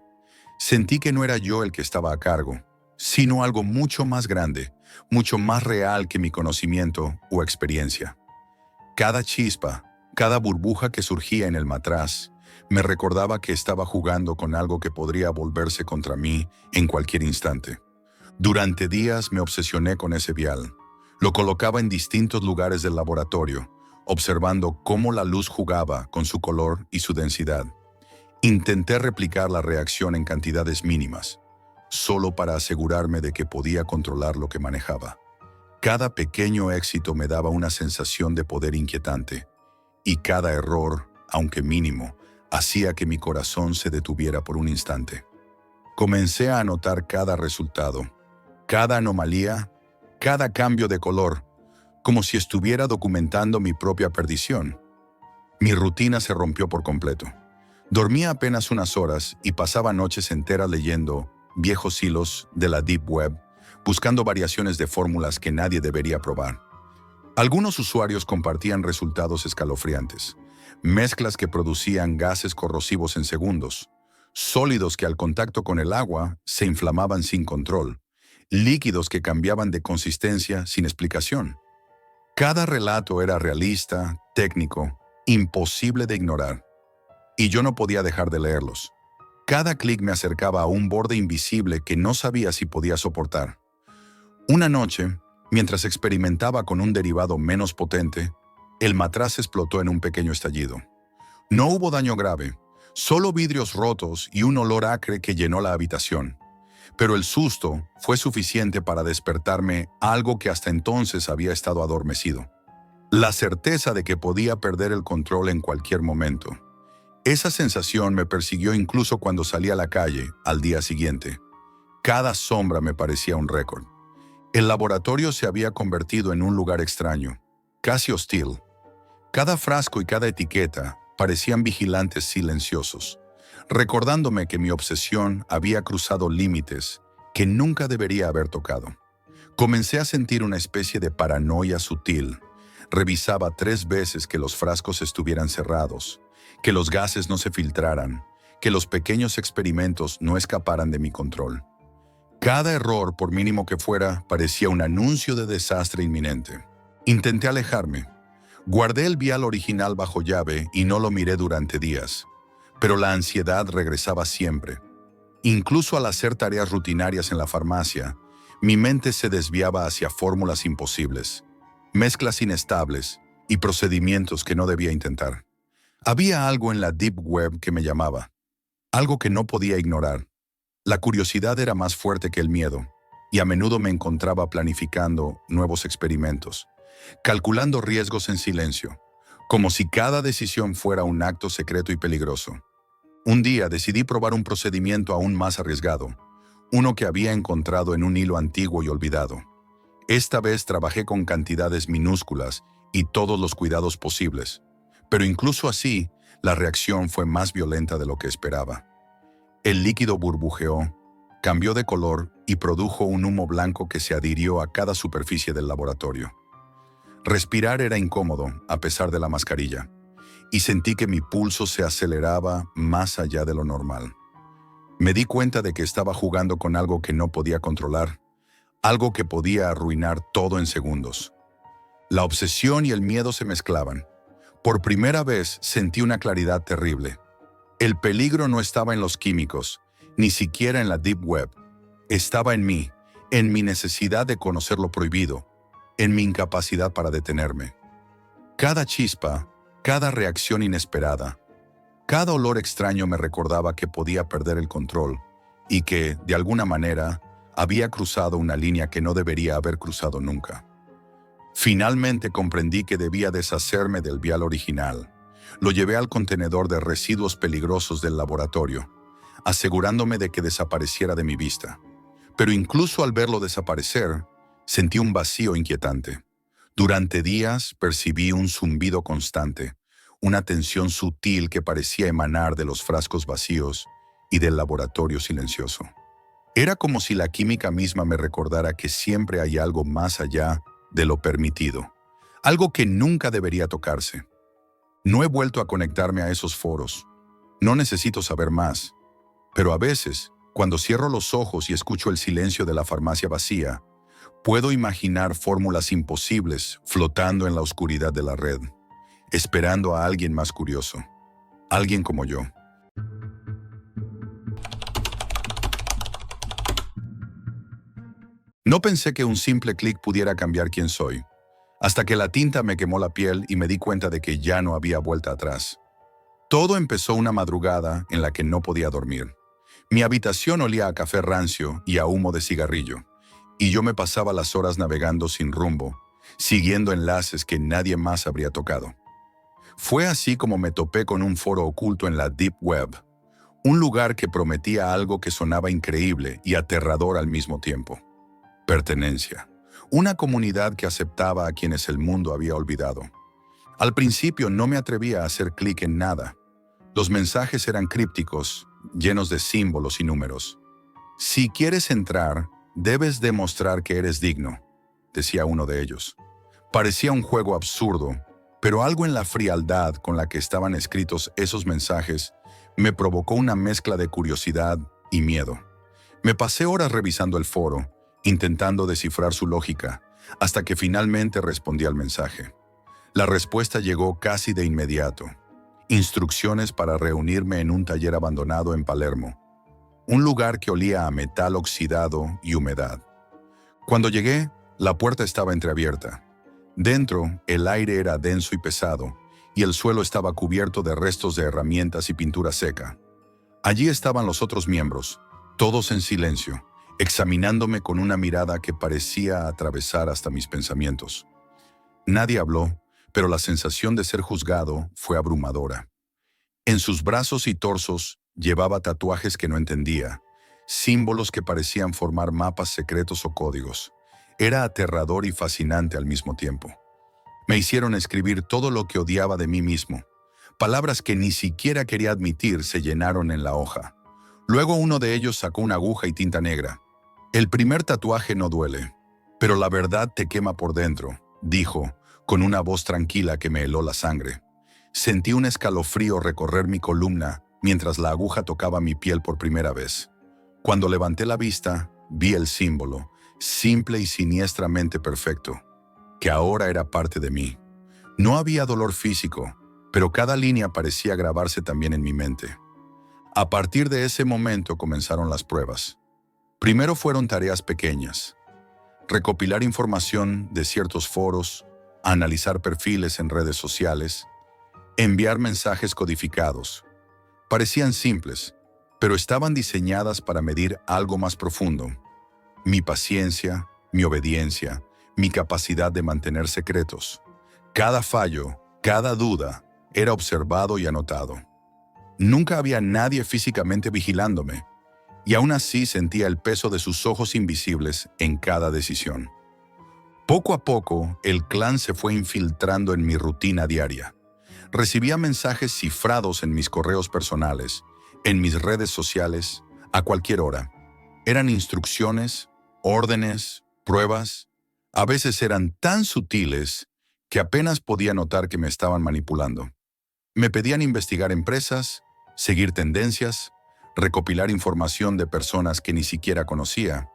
Sentí que no era yo el que estaba a cargo, sino algo mucho más grande, mucho más real que mi conocimiento o experiencia. Cada chispa, cada burbuja que surgía en el matraz, me recordaba que estaba jugando con algo que podría volverse contra mí en cualquier instante. Durante días me obsesioné con ese vial. Lo colocaba en distintos lugares del laboratorio, observando cómo la luz jugaba con su color y su densidad. Intenté replicar la reacción en cantidades mínimas, solo para asegurarme de que podía controlar lo que manejaba. Cada pequeño éxito me daba una sensación de poder inquietante, y cada error, aunque mínimo, hacía que mi corazón se detuviera por un instante. Comencé a anotar cada resultado, cada anomalía, cada cambio de color, como si estuviera documentando mi propia perdición. Mi rutina se rompió por completo. Dormía apenas unas horas y pasaba noches enteras leyendo viejos hilos de la Deep Web, buscando variaciones de fórmulas que nadie debería probar. Algunos usuarios compartían resultados escalofriantes, mezclas que producían gases corrosivos en segundos, sólidos que al contacto con el agua se inflamaban sin control, líquidos que cambiaban de consistencia sin explicación. Cada relato era realista, técnico, imposible de ignorar, y yo no podía dejar de leerlos. Cada clic me acercaba a un borde invisible que no sabía si podía soportar. Una noche, mientras experimentaba con un derivado menos potente, el matraz explotó en un pequeño estallido. No hubo daño grave, solo vidrios rotos y un olor acre que llenó la habitación. Pero el susto fue suficiente para despertarme algo que hasta entonces había estado adormecido. La certeza de que podía perder el control en cualquier momento. Esa sensación me persiguió incluso cuando salí a la calle al día siguiente. Cada sombra me parecía un récord. El laboratorio se había convertido en un lugar extraño, casi hostil. Cada frasco y cada etiqueta parecían vigilantes silenciosos, recordándome que mi obsesión había cruzado límites que nunca debería haber tocado. Comencé a sentir una especie de paranoia sutil. Revisaba 3 veces que los frascos estuvieran cerrados, que los gases no se filtraran, que los pequeños experimentos no escaparan de mi control. Cada error, por mínimo que fuera, parecía un anuncio de desastre inminente. Intenté alejarme. Guardé el vial original bajo llave y no lo miré durante días. Pero la ansiedad regresaba siempre. Incluso al hacer tareas rutinarias en la farmacia, mi mente se desviaba hacia fórmulas imposibles, mezclas inestables y procedimientos que no debía intentar. Había algo en la Deep Web que me llamaba, algo que no podía ignorar. La curiosidad era más fuerte que el miedo, y a menudo me encontraba planificando nuevos experimentos, calculando riesgos en silencio, como si cada decisión fuera un acto secreto y peligroso. Un día decidí probar un procedimiento aún más arriesgado, uno que había encontrado en un hilo antiguo y olvidado. Esta vez trabajé con cantidades minúsculas y todos los cuidados posibles, pero incluso así, la reacción fue más violenta de lo que esperaba. El líquido burbujeó, cambió de color y produjo un humo blanco que se adhirió a cada superficie del laboratorio. Respirar era incómodo, a pesar de la mascarilla, y sentí que mi pulso se aceleraba más allá de lo normal. Me di cuenta de que estaba jugando con algo que no podía controlar, algo que podía arruinar todo en segundos. La obsesión y el miedo se mezclaban. Por primera vez sentí una claridad terrible. El peligro no estaba en los químicos, ni siquiera en la Deep Web. Estaba en mí, en mi necesidad de conocer lo prohibido, en mi incapacidad para detenerme. Cada chispa, cada reacción inesperada, cada olor extraño me recordaba que podía perder el control y que, de alguna manera, había cruzado una línea que no debería haber cruzado nunca. Finalmente comprendí que debía deshacerme del vial original. Lo llevé al contenedor de residuos peligrosos del laboratorio, asegurándome de que desapareciera de mi vista. Pero incluso al verlo desaparecer, sentí un vacío inquietante. Durante días percibí un zumbido constante, una tensión sutil que parecía emanar de los frascos vacíos y del laboratorio silencioso. Era como si la química misma me recordara que siempre hay algo más allá de lo permitido, algo que nunca debería tocarse. No he vuelto a conectarme a esos foros. No necesito saber más. Pero a veces, cuando cierro los ojos y escucho el silencio de la farmacia vacía, puedo imaginar fórmulas imposibles flotando en la oscuridad de la red, esperando a alguien más curioso, alguien como yo. No pensé que un simple clic pudiera cambiar quién soy, hasta que la tinta me quemó la piel y me di cuenta de que ya no había vuelta atrás. Todo empezó una madrugada en la que no podía dormir. Mi habitación olía a café rancio y a humo de cigarrillo, y yo me pasaba las horas navegando sin rumbo, siguiendo enlaces que nadie más habría tocado. Fue así como me topé con un foro oculto en la Deep Web, un lugar que prometía algo que sonaba increíble y aterrador al mismo tiempo. Pertenencia. Una comunidad que aceptaba a quienes el mundo había olvidado. Al principio no me atrevía a hacer clic en nada. Los mensajes eran crípticos, llenos de símbolos y números. Si quieres entrar, debes demostrar que eres digno, decía uno de ellos. Parecía un juego absurdo, pero algo en la frialdad con la que estaban escritos esos mensajes me provocó una mezcla de curiosidad y miedo. Me pasé horas revisando el foro, intentando descifrar su lógica, hasta que finalmente respondí al mensaje. La respuesta llegó casi de inmediato. Instrucciones para reunirme en un taller abandonado en Palermo, un lugar que olía a metal oxidado y humedad. Cuando llegué, la puerta estaba entreabierta. Dentro, el aire era denso y pesado, y el suelo estaba cubierto de restos de herramientas y pintura seca. Allí estaban los otros miembros, todos en silencio, examinándome con una mirada que parecía atravesar hasta mis pensamientos. Nadie habló, pero la sensación de ser juzgado fue abrumadora. En sus brazos y torsos llevaba tatuajes que no entendía, símbolos que parecían formar mapas secretos o códigos. Era aterrador y fascinante al mismo tiempo. Me hicieron escribir todo lo que odiaba de mí mismo. Palabras que ni siquiera quería admitir se llenaron en la hoja. Luego uno de ellos sacó una aguja y tinta negra. El primer tatuaje no duele, pero la verdad te quema por dentro, dijo, con una voz tranquila que me heló la sangre. Sentí un escalofrío recorrer mi columna mientras la aguja tocaba mi piel por primera vez. Cuando levanté la vista, vi el símbolo, simple y siniestramente perfecto, que ahora era parte de mí. No había dolor físico, pero cada línea parecía grabarse también en mi mente. A partir de ese momento comenzaron las pruebas. Primero fueron tareas pequeñas: recopilar información de ciertos foros, analizar perfiles en redes sociales, enviar mensajes codificados. Parecían simples, pero estaban diseñadas para medir algo más profundo: mi paciencia, mi obediencia, mi capacidad de mantener secretos. Cada fallo, cada duda, era observado y anotado. Nunca había nadie físicamente vigilándome, y aún así sentía el peso de sus ojos invisibles en cada decisión. Poco a poco, el clan se fue infiltrando en mi rutina diaria. Recibía mensajes cifrados en mis correos personales, en mis redes sociales, a cualquier hora. Eran instrucciones, órdenes, pruebas. A veces eran tan sutiles que apenas podía notar que me estaban manipulando. Me pedían investigar empresas, seguir tendencias, recopilar información de personas que ni siquiera conocía.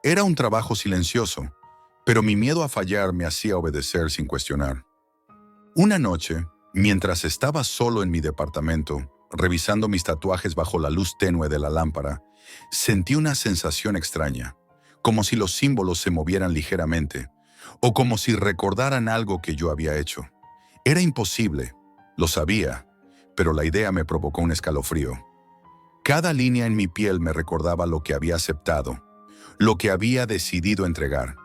Era un trabajo silencioso, pero mi miedo a fallar me hacía obedecer sin cuestionar. Una noche, mientras estaba solo en mi departamento, revisando mis tatuajes bajo la luz tenue de la lámpara, sentí una sensación extraña, como si los símbolos se movieran ligeramente, o como si recordaran algo que yo había hecho. Era imposible, lo sabía, pero la idea me provocó un escalofrío. Cada línea en mi piel me recordaba lo que había aceptado, lo que había decidido entregar.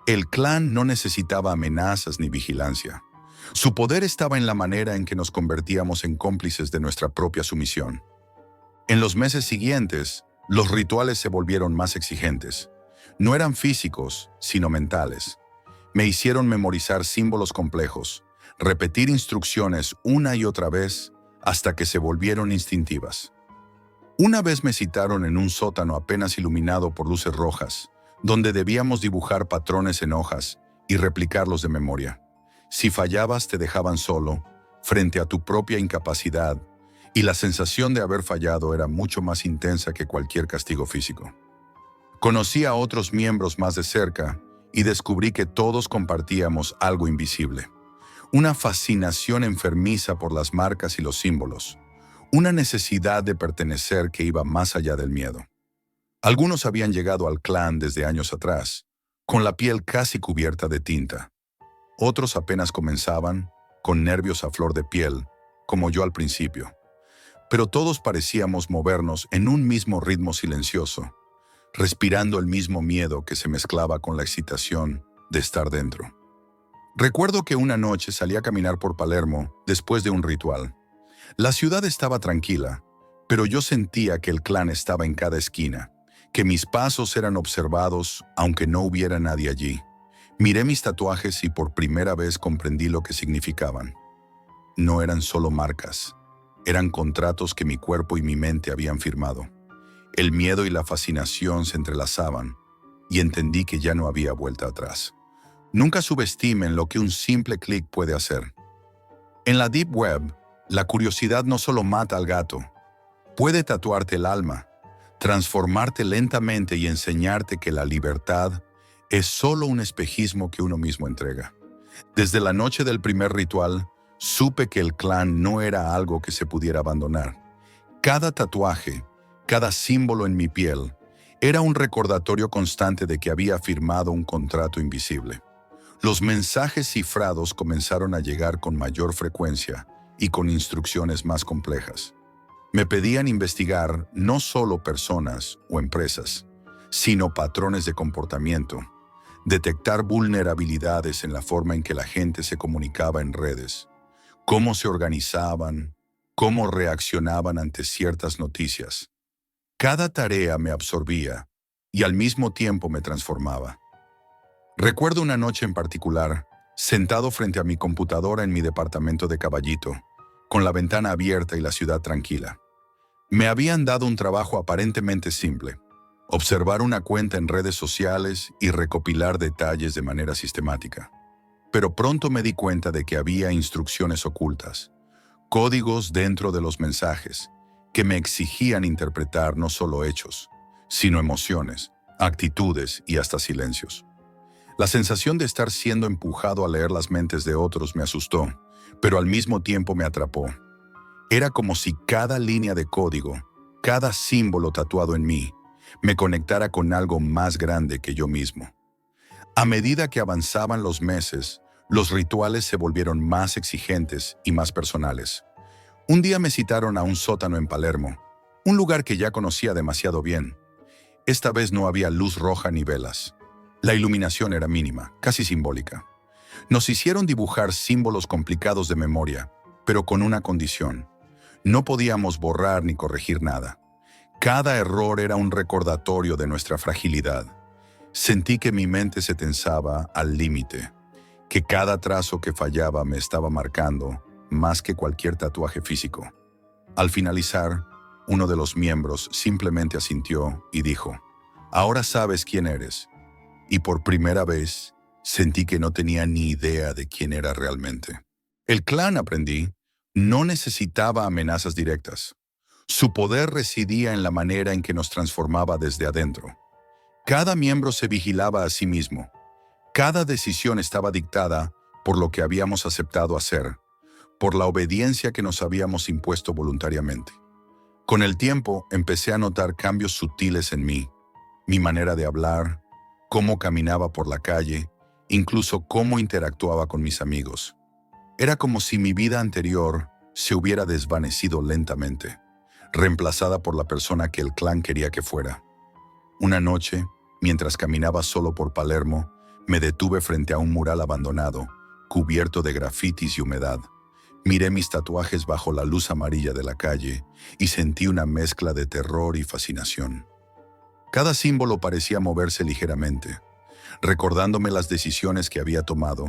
El clan no necesitaba amenazas ni vigilancia. Su poder estaba en la manera en que nos convertíamos en cómplices de nuestra propia sumisión. En los meses siguientes, los rituales se volvieron más exigentes. No eran físicos, sino mentales. Me hicieron memorizar símbolos complejos, repetir instrucciones una y otra vez hasta que se volvieron instintivas. Una vez me citaron en un sótano apenas iluminado por luces rojas, donde debíamos dibujar patrones en hojas y replicarlos de memoria. Si fallabas, te dejaban solo, frente a tu propia incapacidad, y la sensación de haber fallado era mucho más intensa que cualquier castigo físico. Conocí a otros miembros más de cerca y descubrí que todos compartíamos algo invisible: una fascinación enfermiza por las marcas y los símbolos, una necesidad de pertenecer que iba más allá del miedo. Algunos habían llegado al clan desde años atrás, con la piel casi cubierta de tinta. Otros apenas comenzaban, con nervios a flor de piel, como yo al principio. Pero todos parecíamos movernos en un mismo ritmo silencioso, respirando el mismo miedo que se mezclaba con la excitación de estar dentro. Recuerdo que una noche salí a caminar por Palermo después de un ritual. La ciudad estaba tranquila, pero yo sentía que el clan estaba en cada esquina, que mis pasos eran observados aunque no hubiera nadie allí. Miré mis tatuajes y por primera vez comprendí lo que significaban. No eran solo marcas, eran contratos que mi cuerpo y mi mente habían firmado. El miedo y la fascinación se entrelazaban y entendí que ya no había vuelta atrás. Nunca subestimen lo que un simple clic puede hacer. En la Deep Web, la curiosidad no solo mata al gato, puede tatuarte el alma, transformarte lentamente y enseñarte que la libertad es solo un espejismo que uno mismo entrega. Desde la noche del primer ritual, supe que el clan no era algo que se pudiera abandonar. Cada tatuaje, cada símbolo en mi piel, era un recordatorio constante de que había firmado un contrato invisible. Los mensajes cifrados comenzaron a llegar con mayor frecuencia y con instrucciones más complejas. Me pedían investigar no solo personas o empresas, sino patrones de comportamiento, detectar vulnerabilidades en la forma en que la gente se comunicaba en redes, cómo se organizaban, cómo reaccionaban ante ciertas noticias. Cada tarea me absorbía y al mismo tiempo me transformaba. Recuerdo una noche en particular, sentado frente a mi computadora en mi departamento de Caballito, con la ventana abierta y la ciudad tranquila. Me habían dado un trabajo aparentemente simple: observar una cuenta en redes sociales y recopilar detalles de manera sistemática. Pero pronto me di cuenta de que había instrucciones ocultas, códigos dentro de los mensajes, que me exigían interpretar no solo hechos, sino emociones, actitudes y hasta silencios. La sensación de estar siendo empujado a leer las mentes de otros me asustó, pero al mismo tiempo me atrapó. Era como si cada línea de código, cada símbolo tatuado en mí, me conectara con algo más grande que yo mismo. A medida que avanzaban los meses, los rituales se volvieron más exigentes y más personales. Un día me citaron a un sótano en Palermo, un lugar que ya conocía demasiado bien. Esta vez no había luz roja ni velas. La iluminación era mínima, casi simbólica. Nos hicieron dibujar símbolos complicados de memoria, pero con una condición. No podíamos borrar ni corregir nada. Cada error era un recordatorio de nuestra fragilidad. Sentí que mi mente se tensaba al límite, que cada trazo que fallaba me estaba marcando más que cualquier tatuaje físico. Al finalizar, uno de los miembros simplemente asintió y dijo, «Ahora sabes quién eres». Y por primera vez sentí que no tenía ni idea de quién era realmente. El clan, aprendí, no necesitaba amenazas directas. Su poder residía en la manera en que nos transformaba desde adentro. Cada miembro se vigilaba a sí mismo. Cada decisión estaba dictada por lo que habíamos aceptado hacer, por la obediencia que nos habíamos impuesto voluntariamente. Con el tiempo empecé a notar cambios sutiles en mí, mi manera de hablar, cómo caminaba por la calle, incluso cómo interactuaba con mis amigos. Era como si mi vida anterior se hubiera desvanecido lentamente, reemplazada por la persona que el clan quería que fuera. Una noche, mientras caminaba solo por Palermo, me detuve frente a un mural abandonado, cubierto de grafitis y humedad. Miré mis tatuajes bajo la luz amarilla de la calle y sentí una mezcla de terror y fascinación. Cada símbolo parecía moverse ligeramente, recordándome las decisiones que había tomado,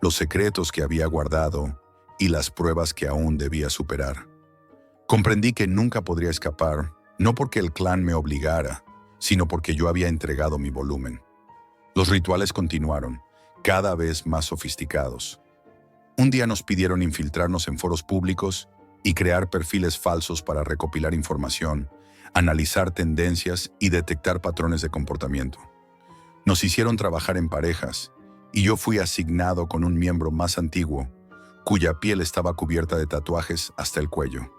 los secretos que había guardado y las pruebas que aún debía superar. Comprendí que nunca podría escapar, no porque el clan me obligara, sino porque yo había entregado mi volumen. Los rituales continuaron, cada vez más sofisticados. Un día nos pidieron infiltrarnos en foros públicos y crear perfiles falsos para recopilar información, analizar tendencias y detectar patrones de comportamiento. Nos hicieron trabajar en parejas y yo fui asignado con un miembro más antiguo, cuya piel estaba cubierta de tatuajes hasta el cuello.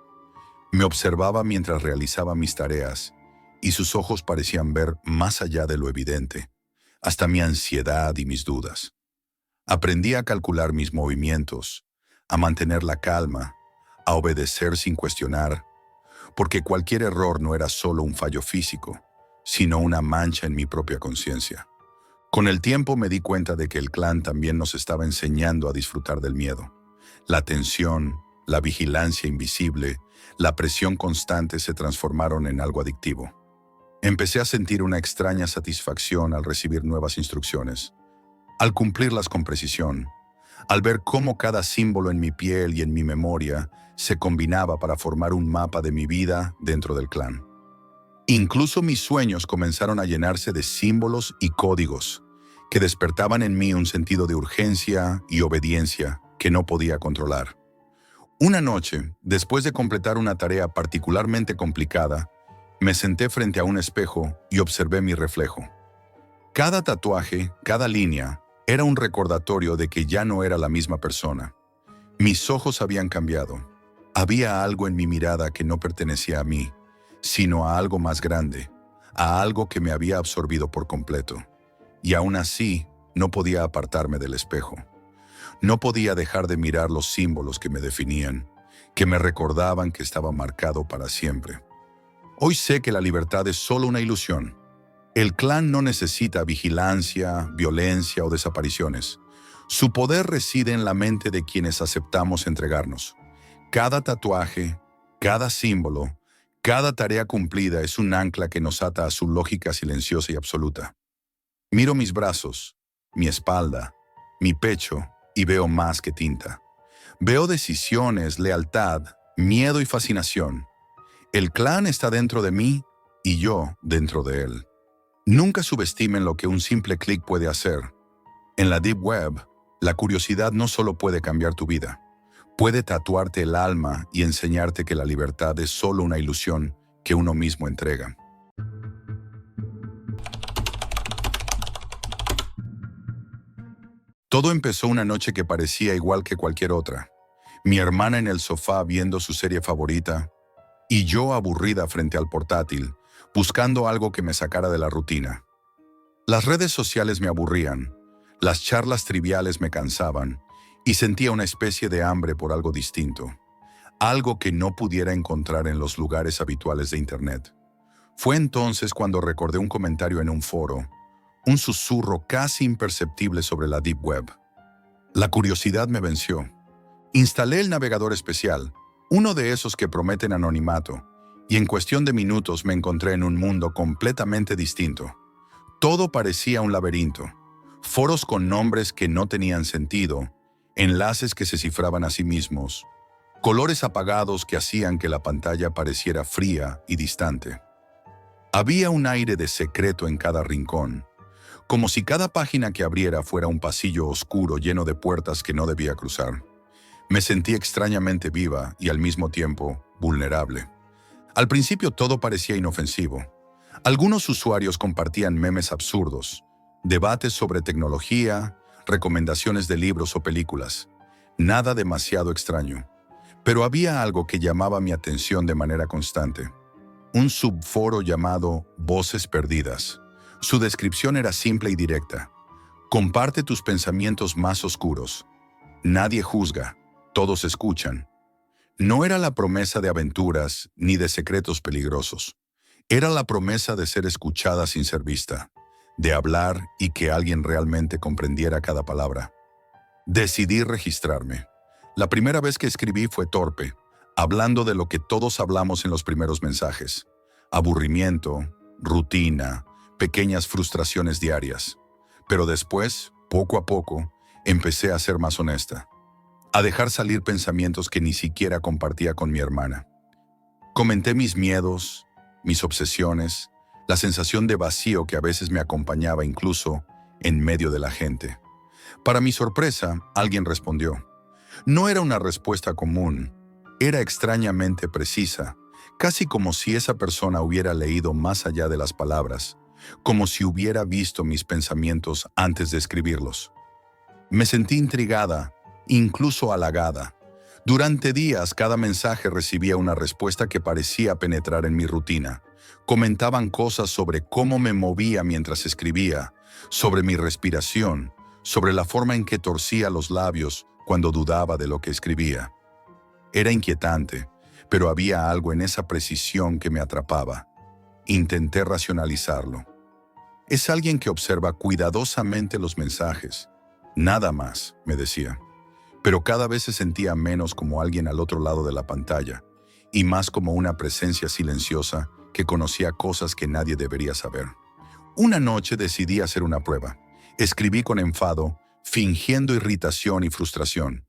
Me observaba mientras realizaba mis tareas y sus ojos parecían ver más allá de lo evidente, hasta mi ansiedad y mis dudas. Aprendí a calcular mis movimientos, a mantener la calma, a obedecer sin cuestionar, porque cualquier error no era solo un fallo físico, sino una mancha en mi propia conciencia. Con el tiempo me di cuenta de que el clan también nos estaba enseñando a disfrutar del miedo. La tensión, la vigilancia invisible, la presión constante se transformaron en algo adictivo. Empecé a sentir una extraña satisfacción al recibir nuevas instrucciones, al cumplirlas con precisión, al ver cómo cada símbolo en mi piel y en mi memoria se combinaba para formar un mapa de mi vida dentro del clan. Incluso mis sueños comenzaron a llenarse de símbolos y códigos que despertaban en mí un sentido de urgencia y obediencia que no podía controlar. Una noche, después de completar una tarea particularmente complicada, me senté frente a un espejo y observé mi reflejo. Cada tatuaje, cada línea, era un recordatorio de que ya no era la misma persona. Mis ojos habían cambiado. Había algo en mi mirada que no pertenecía a mí, sino a algo más grande, a algo que me había absorbido por completo. Y aún así, no podía apartarme del espejo. No podía dejar de mirar los símbolos que me definían, que me recordaban que estaba marcado para siempre. Hoy sé que la libertad es solo una ilusión. El clan no necesita vigilancia, violencia o desapariciones. Su poder reside en la mente de quienes aceptamos entregarnos. Cada tatuaje, cada símbolo, cada tarea cumplida es un ancla que nos ata a su lógica silenciosa y absoluta. Miro mis brazos, mi espalda, mi pecho y veo más que tinta. Veo decisiones, lealtad, miedo y fascinación. El clan está dentro de mí y yo dentro de él. Nunca subestimen lo que un simple clic puede hacer. En la Deep Web, la curiosidad no solo puede cambiar tu vida, puede tatuarte el alma y enseñarte que la libertad es solo una ilusión que uno mismo entrega. Todo empezó una noche que parecía igual que cualquier otra. mi hermana en el sofá viendo su serie favorita y yo aburrida frente al portátil, buscando algo que me sacara de la rutina. Las redes sociales me aburrían, las charlas triviales me cansaban y sentía una especie de hambre por algo distinto, algo que no pudiera encontrar en los lugares habituales de Internet. Fue entonces cuando recordé un comentario en un foro, un susurro casi imperceptible sobre la Deep Web. La curiosidad me venció. Instalé el navegador especial, uno de esos que prometen anonimato, y en cuestión de minutos me encontré en un mundo completamente distinto. Todo parecía un laberinto, foros con nombres que no tenían sentido, enlaces que se cifraban a sí mismos, colores apagados que hacían que la pantalla pareciera fría y distante. Había un aire de secreto en cada rincón, como si cada página que abriera fuera un pasillo oscuro lleno de puertas que no debía cruzar. Me sentí extrañamente viva y al mismo tiempo vulnerable. Al principio todo parecía inofensivo. Algunos usuarios compartían memes absurdos, debates sobre tecnología, recomendaciones de libros o películas. Nada demasiado extraño. Pero había algo que llamaba mi atención de manera constante. Un subforo llamado Voces Perdidas. Su descripción era simple y directa. Comparte tus pensamientos más oscuros. Nadie juzga, todos escuchan. No era la promesa de aventuras ni de secretos peligrosos. Era la promesa de ser escuchada sin ser vista, de hablar y que alguien realmente comprendiera cada palabra. Decidí registrarme. La primera vez que escribí fue torpe, hablando de lo que todos hablamos en los primeros mensajes. Aburrimiento, rutina, pequeñas frustraciones diarias. Pero después, poco a poco, empecé a ser más honesta, a dejar salir pensamientos que ni siquiera compartía con mi hermana. Comenté mis miedos, mis obsesiones, la sensación de vacío que a veces me acompañaba incluso en medio de la gente. Para mi sorpresa, alguien respondió. No era una respuesta común, era extrañamente precisa, casi como si esa persona hubiera leído más allá de las palabras, como si hubiera visto mis pensamientos antes de escribirlos. Me sentí intrigada, incluso halagada. Durante días, cada mensaje recibía una respuesta que parecía penetrar en mi rutina. Comentaban cosas sobre cómo me movía mientras escribía, sobre mi respiración, sobre la forma en que torcía los labios cuando dudaba de lo que escribía. Era inquietante, pero había algo en esa precisión que me atrapaba. Intenté racionalizarlo. Es alguien que observa cuidadosamente los mensajes. Nada más, me decía. Pero cada vez se sentía menos como alguien al otro lado de la pantalla y más como una presencia silenciosa que conocía cosas que nadie debería saber. Una noche decidí hacer una prueba. Escribí con enfado, fingiendo irritación y frustración.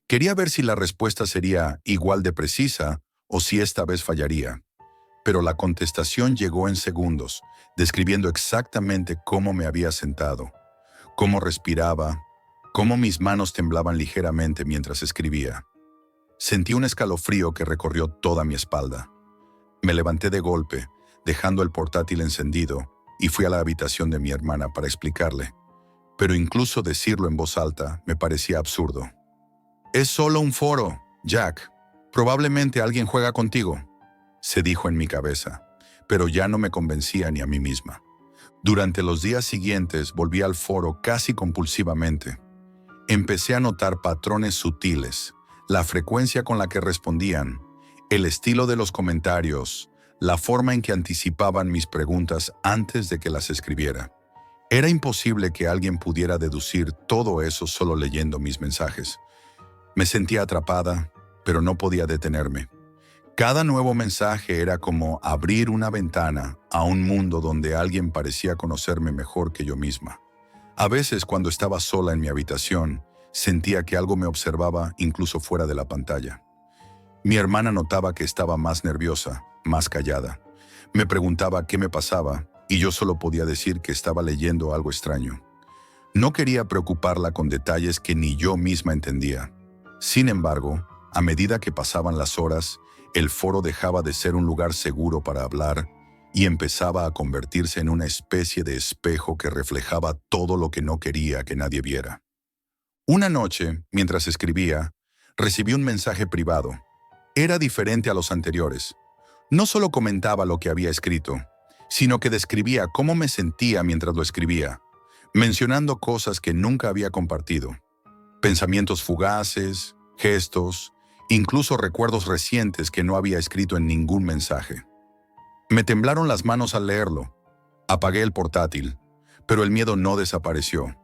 Quería ver si la respuesta sería igual de precisa o si esta vez fallaría. Pero la contestación llegó en segundos, describiendo exactamente cómo me había sentado, cómo respiraba, cómo mis manos temblaban ligeramente mientras escribía. Sentí un escalofrío que recorrió toda mi espalda. Me levanté de golpe, dejando el portátil encendido, y fui a la habitación de mi hermana para explicarle. Pero incluso decirlo en voz alta me parecía absurdo. «Es solo un foro, Jack. Probablemente alguien juega contigo», se dijo en mi cabeza, pero ya no me convencía ni a mí misma. Durante los días siguientes volví al foro casi compulsivamente. Empecé a notar patrones sutiles, la frecuencia con la que respondían, el estilo de los comentarios, la forma en que anticipaban mis preguntas antes de que las escribiera. Era imposible que alguien pudiera deducir todo eso solo leyendo mis mensajes. Me sentía atrapada, pero no podía detenerme. Cada nuevo mensaje era como abrir una ventana a un mundo donde alguien parecía conocerme mejor que yo misma. A veces, cuando estaba sola en mi habitación, sentía que algo me observaba incluso fuera de la pantalla. Mi hermana notaba que estaba más nerviosa, más callada. Me preguntaba qué me pasaba y yo solo podía decir que estaba leyendo algo extraño. No quería preocuparla con detalles que ni yo misma entendía. Sin embargo, a medida que pasaban las horas, el foro dejaba de ser un lugar seguro para hablar y empezaba a convertirse en una especie de espejo que reflejaba todo lo que no quería que nadie viera. Una noche, mientras escribía, recibí un mensaje privado. Era diferente a los anteriores. No solo comentaba lo que había escrito, sino que describía cómo me sentía mientras lo escribía, mencionando cosas que nunca había compartido. Pensamientos fugaces, gestos, incluso recuerdos recientes que no había escrito en ningún mensaje. Me temblaron las manos al leerlo. Apagué el portátil, pero el miedo no desapareció.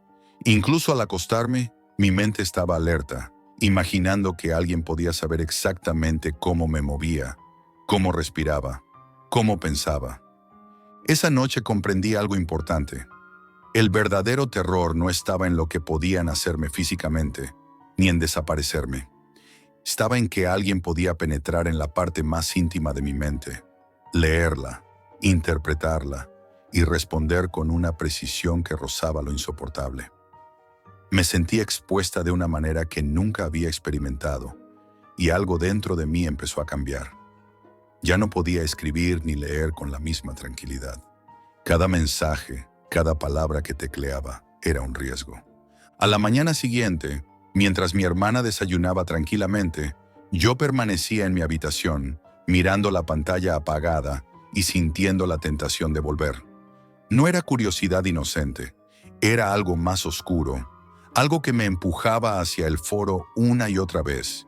Incluso al acostarme, mi mente estaba alerta, imaginando que alguien podía saber exactamente cómo me movía, cómo respiraba, cómo pensaba. Esa noche comprendí algo importante. El verdadero terror no estaba en lo que podían hacerme físicamente, ni en desaparecerme. Estaba en que alguien podía penetrar en la parte más íntima de mi mente, leerla, interpretarla y responder con una precisión que rozaba lo insoportable. Me sentí expuesta de una manera que nunca había experimentado, y algo dentro de mí empezó a cambiar. Ya no podía escribir ni leer con la misma tranquilidad. Cada mensaje, cada palabra que tecleaba era un riesgo. A la mañana siguiente, mientras mi hermana desayunaba tranquilamente, yo permanecía en mi habitación, mirando la pantalla apagada y sintiendo la tentación de volver. No era curiosidad inocente, era algo más oscuro, algo que me empujaba hacia el foro una y otra vez,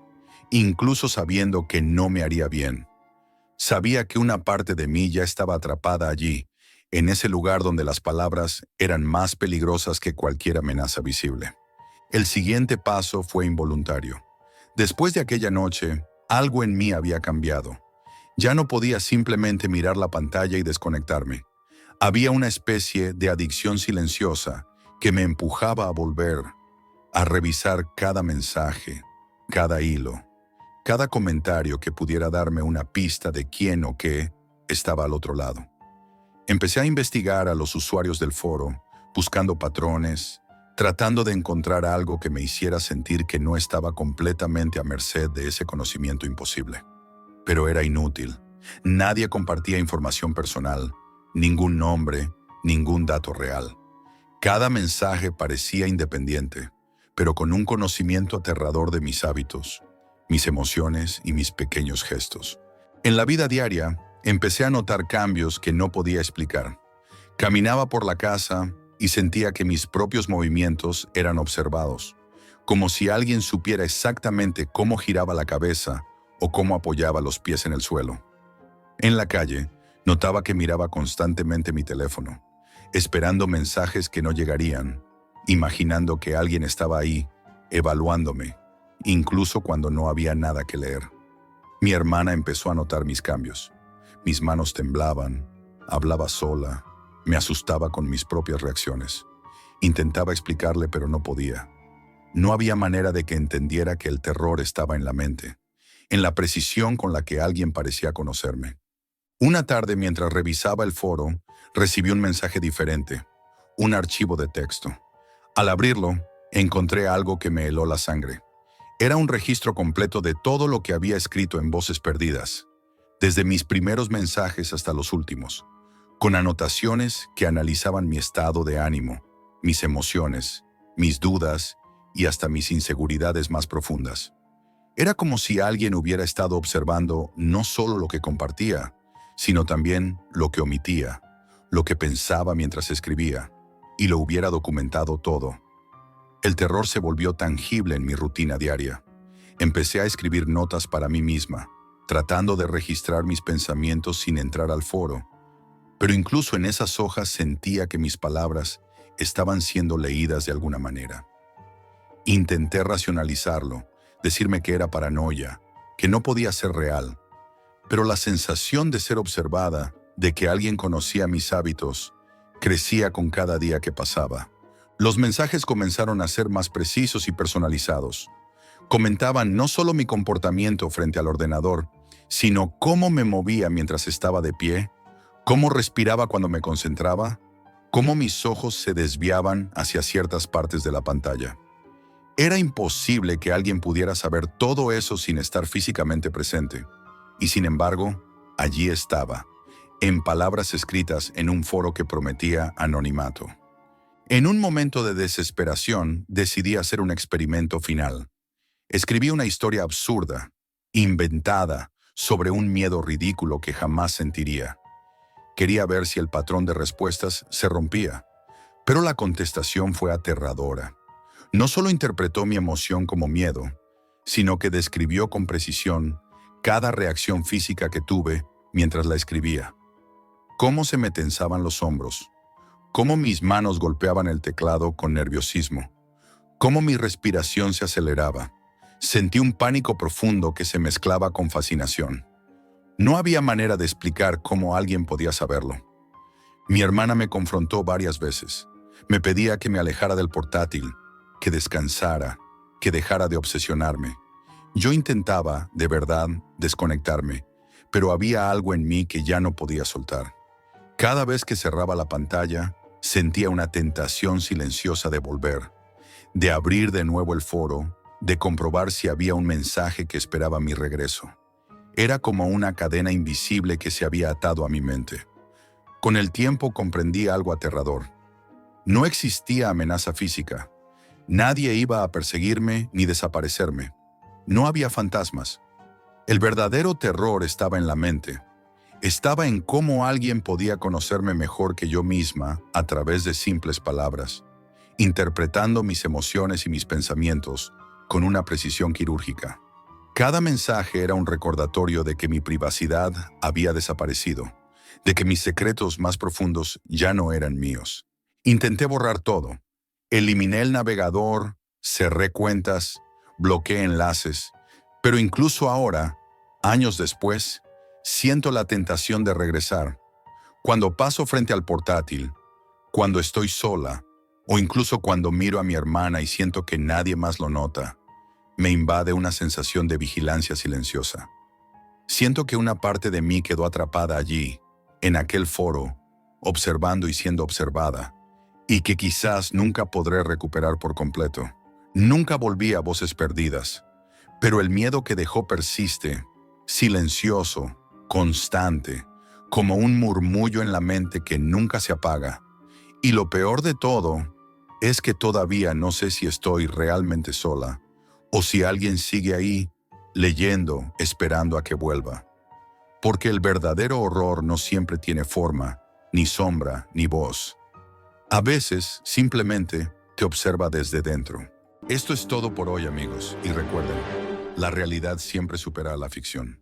incluso sabiendo que no me haría bien. Sabía que una parte de mí ya estaba atrapada allí, en ese lugar donde las palabras eran más peligrosas que cualquier amenaza visible. El siguiente paso fue involuntario. Después de aquella noche, algo en mí había cambiado. Ya no podía simplemente mirar la pantalla y desconectarme. Había una especie de adicción silenciosa que me empujaba a volver, a revisar cada mensaje, cada hilo, cada comentario que pudiera darme una pista de quién o qué estaba al otro lado. Empecé a investigar a los usuarios del foro, buscando patrones, tratando de encontrar algo que me hiciera sentir que no estaba completamente a merced de ese conocimiento imposible. Pero era inútil. Nadie compartía información personal, ningún nombre, ningún dato real. Cada mensaje parecía independiente, pero con un conocimiento aterrador de mis hábitos, mis emociones y mis pequeños gestos. En la vida diaria, empecé a notar cambios que no podía explicar. Caminaba por la casa y sentía que mis propios movimientos eran observados, como si alguien supiera exactamente cómo giraba la cabeza o cómo apoyaba los pies en el suelo. En la calle, notaba que miraba constantemente mi teléfono, esperando mensajes que no llegarían, imaginando que alguien estaba ahí, evaluándome, incluso cuando no había nada que leer. Mi hermana empezó a notar mis cambios. Mis manos temblaban, hablaba sola, me asustaba con mis propias reacciones. Intentaba explicarle, pero no podía. No había manera de que entendiera que el terror estaba en la mente, en la precisión con la que alguien parecía conocerme. Una tarde, mientras revisaba el foro, recibí un mensaje diferente, un archivo de texto. Al abrirlo, encontré algo que me heló la sangre. Era un registro completo de todo lo que había escrito en Voces Perdidas, desde mis primeros mensajes hasta los últimos, con anotaciones que analizaban mi estado de ánimo, mis emociones, mis dudas y hasta mis inseguridades más profundas. Era como si alguien hubiera estado observando no solo lo que compartía, sino también lo que omitía, lo que pensaba mientras escribía, y lo hubiera documentado todo. El terror se volvió tangible en mi rutina diaria. Empecé a escribir notas para mí misma, tratando de registrar mis pensamientos sin entrar al foro, pero incluso en esas hojas sentía que mis palabras estaban siendo leídas de alguna manera. Intenté racionalizarlo, decirme que era paranoia, que no podía ser real, pero la sensación de ser observada, de que alguien conocía mis hábitos, crecía con cada día que pasaba. Los mensajes comenzaron a ser más precisos y personalizados. Comentaban no solo mi comportamiento frente al ordenador, sino cómo me movía mientras estaba de pie, cómo respiraba cuando me concentraba, cómo mis ojos se desviaban hacia ciertas partes de la pantalla. Era imposible que alguien pudiera saber todo eso sin estar físicamente presente. Y sin embargo, allí estaba, en palabras escritas en un foro que prometía anonimato. En un momento de desesperación, decidí hacer un experimento final. Escribí una historia absurda, inventada, sobre un miedo ridículo que jamás sentiría. Quería ver si el patrón de respuestas se rompía, pero la contestación fue aterradora. No solo interpretó mi emoción como miedo, sino que describió con precisión cada reacción física que tuve mientras la escribía. Cómo se me tensaban los hombros, cómo mis manos golpeaban el teclado con nerviosismo, cómo mi respiración se aceleraba. Sentí un pánico profundo que se mezclaba con fascinación. No había manera de explicar cómo alguien podía saberlo. Mi hermana me confrontó varias veces. Me pedía que me alejara del portátil, que descansara, que dejara de obsesionarme. Yo intentaba, de verdad, desconectarme, pero había algo en mí que ya no podía soltar. Cada vez que cerraba la pantalla, sentía una tentación silenciosa de volver, de abrir de nuevo el foro, de comprobar si había un mensaje que esperaba mi regreso. Era como una cadena invisible que se había atado a mi mente. Con el tiempo comprendí algo aterrador. No existía amenaza física. Nadie iba a perseguirme ni desaparecerme. No había fantasmas. El verdadero terror estaba en la mente. Estaba en cómo alguien podía conocerme mejor que yo misma a través de simples palabras, interpretando mis emociones y mis pensamientos con una precisión quirúrgica. Cada mensaje era un recordatorio de que mi privacidad había desaparecido, de que mis secretos más profundos ya no eran míos. Intenté borrar todo. Eliminé el navegador, cerré cuentas, bloqueé enlaces, pero incluso ahora, años después, siento la tentación de regresar. Cuando paso frente al portátil, cuando estoy sola, o incluso cuando miro a mi hermana y siento que nadie más lo nota, me invade una sensación de vigilancia silenciosa. Siento que una parte de mí quedó atrapada allí, en aquel foro, observando y siendo observada, y que quizás nunca podré recuperar por completo. Nunca volví a Voces Perdidas, pero el miedo que dejó persiste, silencioso, constante, como un murmullo en la mente que nunca se apaga. Y lo peor de todo es que todavía no sé si estoy realmente sola o si alguien sigue ahí, leyendo, esperando a que vuelva. Porque el verdadero horror no siempre tiene forma, ni sombra, ni voz. A veces, simplemente, te observa desde dentro. Esto es todo por hoy, amigos, y recuerden, la realidad siempre supera a la ficción.